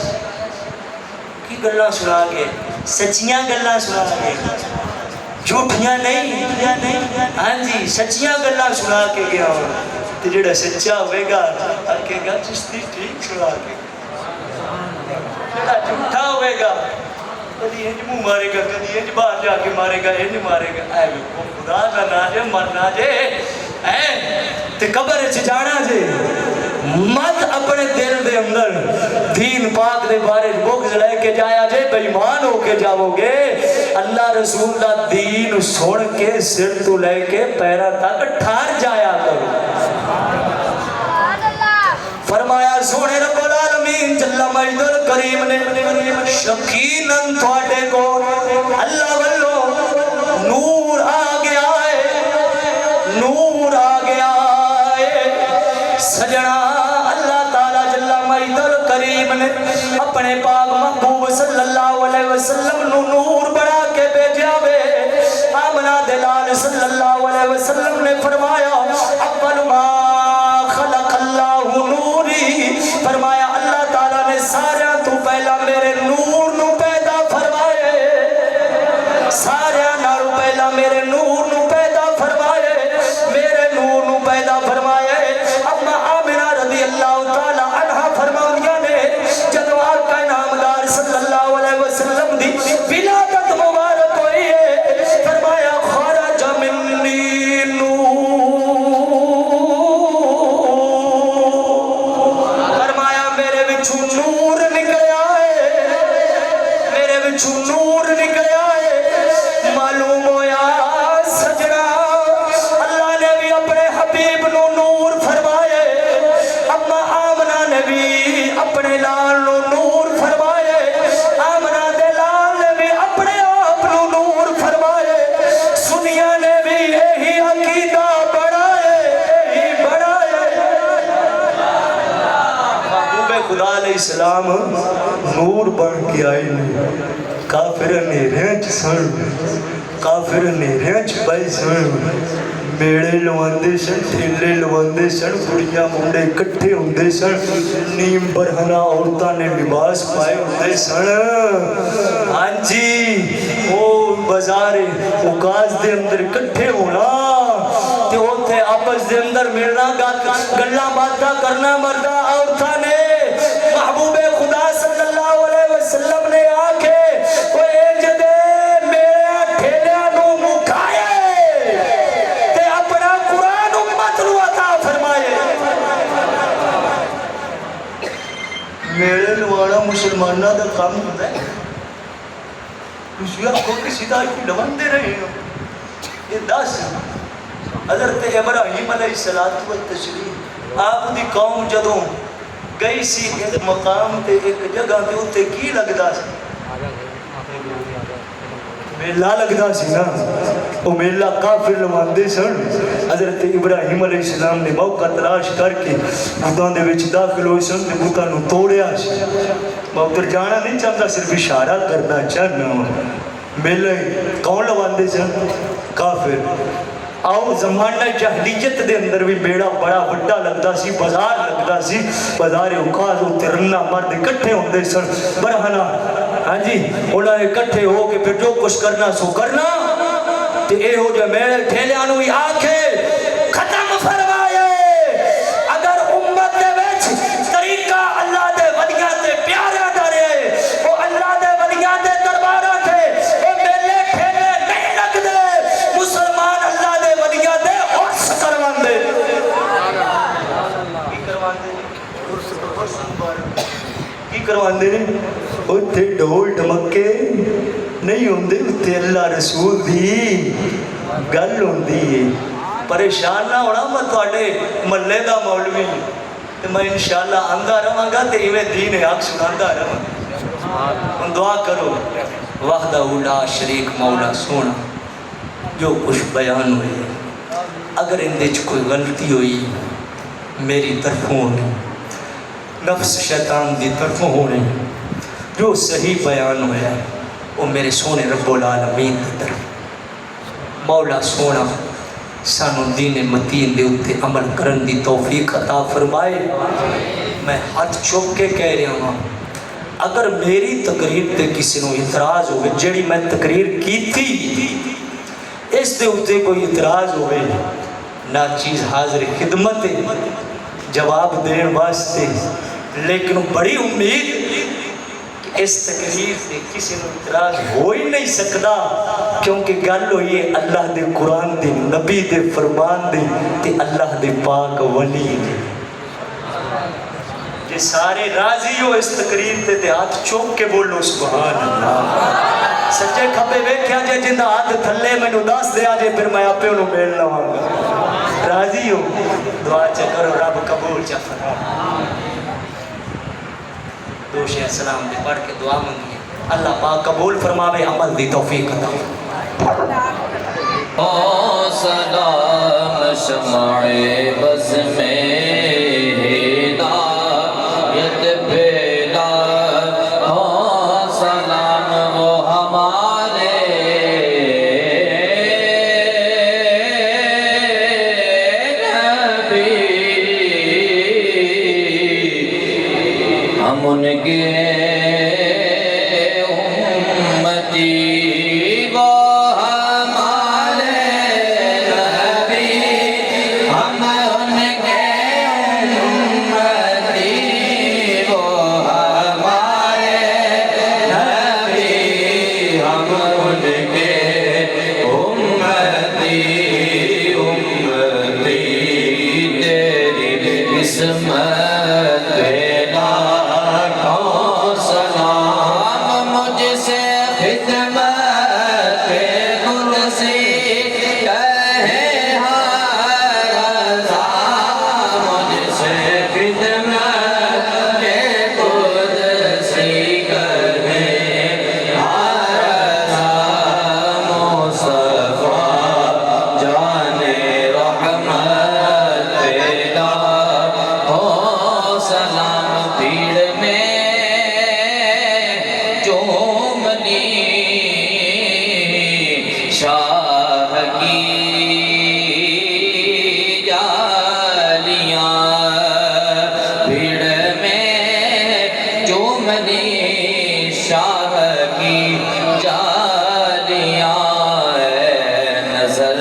کی گلاں سنا کے سچیاں گلاں سنا کے جھوٹیاں نہیں ہاں جی سچیاں گلاں سنا کے گیا ہوں تو جڑا سچا ہوئے گا آکے گا چشتی ٹھیک سنا کے جڑا جھوٹا ہوئے گا کدی انج منہ مارے گا کدی انج باہر جا کے مارے گا انج مارے گا اے خدا کا نہ جے مرنا جے تے قبر وچ جانا جے مت اپنے دل دے اندر دین پاک دے بارے بغض لے کے جایا جے بے ایمان ہو کے جاؤ گے اللہ رسول دا دین سن کے سر تو لے کے پیرا تک ٹھار جایا کرو فرمایا سونے رب العالمین جل مجد الکریم نے یقیناً تواڈے کو اللہ والو نور آ گیا ہے نور آ گیا ہے سجنا اللہ تعالی جل مجد الکریم نے اپنے پاک محبوب صلی اللہ علیہ وسلم نو نور بنا کے بھیجا وے آمنہ دلال صلی اللہ علیہ وسلم نے فرمایا اول ما خلق اللہ نوری فرمایا اللہ تعالیٰ نے سارا تو پہلا میرے نور نو پیدا فرمائے سارا نارو پہلا میرے نور نو پیدا فرمائے میرے نور نو پیدا فرمائے اما آمنہ رضی اللہ تعالیٰ عنہ فرمایا نے جدو آپ کا نامدار صلی اللہ علیہ وسلم دی ولادت مبارک ہوئی ہے فرمایا خرج منی نور فرمایا میرے بچھو نور نکلیا ہے میرے بچھو نور نکلیا ہے معلوم ہویا سجنا اللہ نے بھی اپنے حبیب نو نور فرمائے اما آمنہ نے بھی اپنے لال نو نور فرمائے آمنہ دے لال نے بھی اپنے آپ نو نور فرمائے سنیا نے بھی یہی عقیدہ بڑھائے یہی بڑھائے محبوب خدا علیہ السلام نور بن کے آئے نہیں کافر نیریں چ سن کافر نیریں چ پائے سن میڑے لواندے سن ٹھیلے لواندے سن کڑیاں منڈے کٹھے ہوندے سن نیم برہنہ عورتاں نے لباس پائے ہوندے سن ہاں جی وہ بازار اوقاز دے اندر کٹھے ہونا تے اوتھے آپس دے اندر ملنا گلاں باتاں کرنا مردہ عورتاں نے محبوب خدا صلی اللہ علیہ وسلم نے آکھے وہ انج دے میرے ٹھیلیاں نو مکھائے تے اپنا قرآن امت نو عطا فرمائے میرے لوانا مسلمانہ دا کام ہوتا ہے کسی آپ کو کسی دا کی لون دے رہے ہو یہ دس حضرت ابراہیم علیہ السلام آپ دی قوم جدوں گئی سی ایک مقام تے ایک جگہ تے اتے کی لگدا سی میلہ لگدا سی نا وہ میلہ کافر لواندے سن حضرت ابراہیم علیہ السلام نے موقع تلاش کر کے بتاں دے وچ داخل ہوئے سن تے بتاں نو توڑیا سی میں ادھر جانا نہیں چاہتا صرف اشارہ کرنا چاہنا میلہ کون لواندے سن کافر آؤ زمانہ جہلیت دے اندر بھی بیڑا بڑا بڑا لگتا سی بازار لگتا سی بازار اوقاز ہوتے رنہ مرد اکٹھے ہوندے سن برہنہ ہاں جی انہوں نے اکٹھے ہو کے پھر جو کچھ کرنا سو کرنا تے اے ہو جو میرے ٹھیلیاں ہی آنکھیں ختم فرمائے اگر امت دے وچ طریقہ اللہ دے ولیاں دے پیاریاں دا رہے وہ اللہ دے ولیاں دے درباراں تے وہ میلے ٹھیلے نہیں لگ دے مسلمان اللہ دے ولیاں دے عرس کروان دے کی کروان دے اتھے ڈھول ڈھمکے نہیں ہوندے اتھے اللہ رسول دی گل ہوندی ہے پریشان نہ ہونا، میں تھوڑے محلے دا مولوی تے میں انشاءاللہ آندا رہاں گا تے ایویں دین حق سناندا رہاں. ہن دعا کرو وحدہ لا شریک مولا سونا جو کچھ بیان ہوئے اگر اندے چ کوئی غلطی ہوئی میری طرفوں ہونے، نفس شیطان دی طرفوں ہونے، جو صحیح بیان ہویا وہ میرے سونے رب العالمین دی طرف. مولا سونا سانو دین متین دے اتے عمل کرن دی توفیق عطا فرمائے. میں ہاتھ چوک کے کہہ رہا ہوں اگر میری تقریر تے کسی نو اعتراض ہوئے، جڑی میں تقریر کی تھی اس دے اتے کوئی اعتراض ہوئے، نا چیز حاضر خدمت جواب دین واسطے، لیکن بڑی امید اس تقریر سے کسی نے اعتراض ہو ہی نہیں سکتا، کیونکہ گل ہوئی ہے اللہ دے قرآن دے نبی دے فرمان دے تے اللہ دے پاک ولی دے. یہ سارے راضی ہو اس تقریر تے ہاتھ چوک کے بولو سبحان اللہ. سچے کھبے ویکھیا جے جندا ہاتھ تھلے مینوں دس دیا جے پھر میں آپے انہوں مل لواں گا. راضی ہو دعا چا کرو رب قبول چا فرمائے. دو شیع سلام دے پڑھ کے دعا منگی اللہ پاک قبول فرماوے، عمل دی توفیق عطا. سلام شمع بز میں ہدایت پھیلا، سلام وہ ہمارے نبی، ہم ان کے امتی، وہ ہمارے نبی، ہم ان کے امتی، وہ ہمارے نبی، ہم ان کے امتی، امتی تیری قسمت پہ لاکھوں سلام، مجھ سے خدمت پہ قدسی کہے ہر رضا، مجھ سے خدمت پہ قدسی کہے ہر رضا، مصطفیٰ جان رحمت پیدا ہو سلام. بھیڑ میں جو منی شاہ کی جالیاں، بھیڑ میں جو منی شاہ کی جالیاں، نظر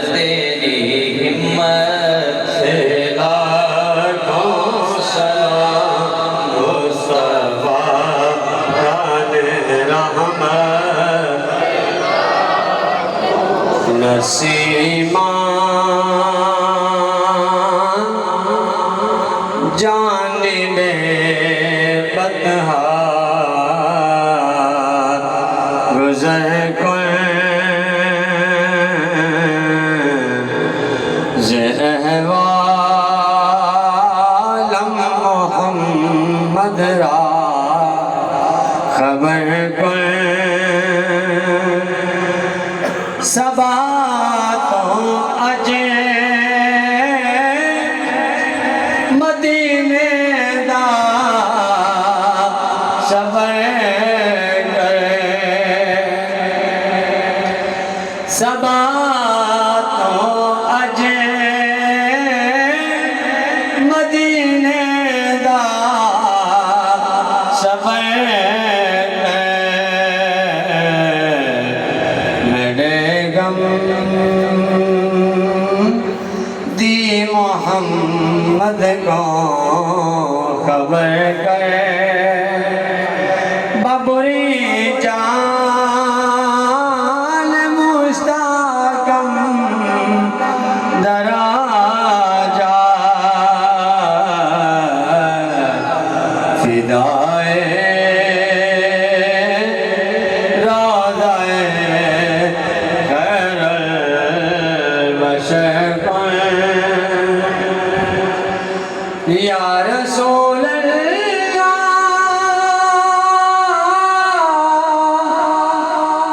تیری ہمت سے لاکھوں سلام، مصطفیٰ جان رحمت نسیمان جانب بدہا گزر کر زہوالم محمد را خبر کر، سبا تو اجے مدینے دا سفر کر، سبا تو اجے مدینے دا سفر کر، میرے غم دی محمد کو خبر کر، ببری جان مستحکم دراجہ فدائے روضہ خیر البشر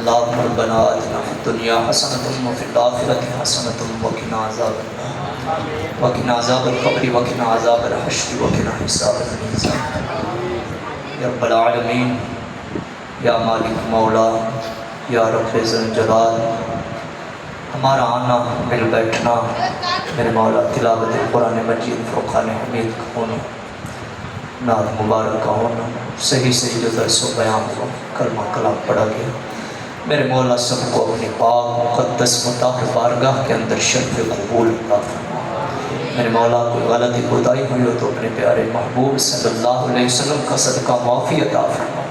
اللهم ربنا آتنا في الدنيا حسنة وفي الآخرة حسنة وقنا عذاب النار وقنا عذاب القبر وقنا عذاب الحشر وقنا حساب الميزان یا رب العالمین، یا مالک مولا، یا رب ذل جلال، ہمارا آنا مل بیٹھنا میرے مولا تلاوت قرآن مجید فرقان حمید کا ہونا، نعت مبارک کا ہونا، صحیح صحیح جو درس و بیان ہوا، کلمہ کلام پڑھا گیا، میرے مولا سب کو اپنی پاک مقدس مطہر بارگاہ کے اندر شرف قبول عطا فرما۔ میرے مولا کوئی غلطی کوتاہی ہوئی ہو تو اپنے پیارے محبوب صلی اللہ علیہ وسلم کا صدقہ معافی عطا فرما۔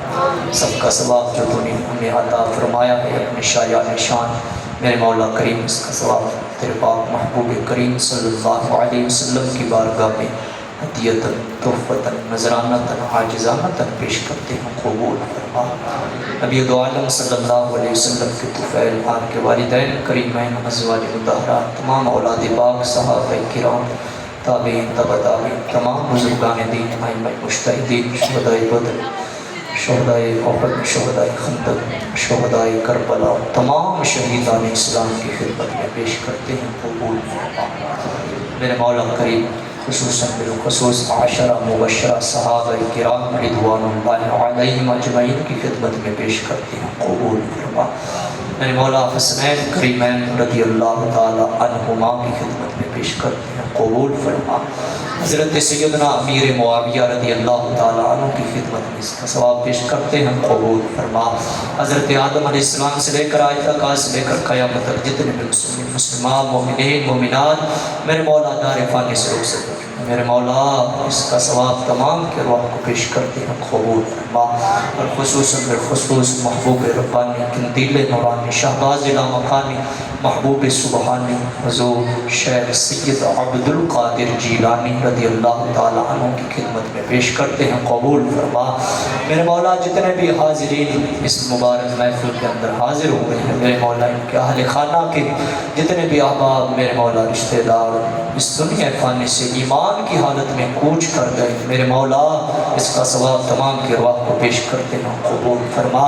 سب کا ثواب جو تو نے ہمیں عطا فرمایا ہے اپنے شایان شان، میرے مولا کریم اس کا ثواب تیرے پاک محبوب کریم صلی اللہ علیہ وسلم کی بارگاہ میں ہدیتاً تحفتاً نذرانتاً عاجزانتاً پیش کرتے ہیں، قبول فرما۔ نبی دو عالم صلی اللہ علیہ وسلم کے طفیل آن کے والدین کریمین ازواج مطہرات، تمام اولاد پاک، صحابہ کرام، تابعین، تبع تابعین، تمام بزرگان دین، ائمہ مجتہدین، شہدائے بدر، شہدائے احد، شہدائے خندق، شہدائے کربلا، تمام شہیدان اسلام کی خدمت میں پیش کرتے ہیں، قبول فرما۔ میرے مولا کریم خصوصاً بالخصوص عشرہ مبشرہ صحابہ کرام رضوان اللہ علیہم اجمعین کی خدمت میں پیش کرتے ہیں، قبول فرما۔ میرے مولا حسنین کریمین رضی اللہ تعالی عنہما کی خدمت میں پیش کرتے ہیں، قبول فرما۔ حضرت سیدنا امیر معاویہ رضی اللہ تعالی عنہ کی خدمت میں اس کا ثواب پیش کرتے ہیں، قبول فرما۔ حضرت آدم علیہ السلام سے لے کر آج تک، آج سے لے کر قیامت تک جتنے بھی مسلمان مومنین مومنات میرے مولا دار فانی سے روک سکتے، میرے مولا اس کا ثواب تمام کے ارواح کو پیش کرتے ہیں، قبول فرما۔ اور خصوصاً بالخصوص محبوب ربانی قندیل نورانی شہباز لامکانی محبوب سبحانی حضور شیخ سید عبد القادر جیلانی رضی اللہ تعالی عنہ کی خدمت میں پیش کرتے ہیں، قبول فرما۔ میرے مولا جتنے بھی حاضرین اس مبارک محفل کے اندر حاضر ہوئے ہیں، میرے مولا ان کے اہل خانہ کے جتنے بھی احباب، میرے مولا رشتہ دار اس دنیا فانی سے ایمان کی حالت میں کوچ کر گئے، میرے مولا اس کا ثواب تمام کی ارواح کو پیش کرتے ہیں، قبول فرما۔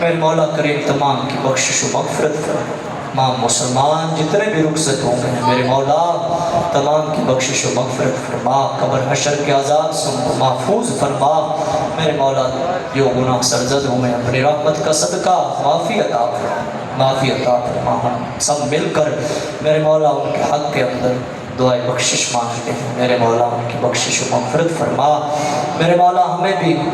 میرے مولا کریم تمام کی بخشش و مغفرت فرما۔ تمام مسلمان جتنے بھی رخصت ہوں گے میرے مولا تمام کی بخشش و مغفرت فرما، قبر حشر کے عذاب سے ان کو محفوظ فرما۔ میرے مولا جو گناہ سرزد ہوں میں اپنی رحمت کا صدقہ معافی عطا فرما، معافی عطا فرما۔ ہم سب مل کر میرے مولا ان کے حق کے اندر دعائے بخشش مانگتے ہیں، میرے مولا ان کی بخشش و مغفرت فرما۔ میرے مولا ہمیں بھی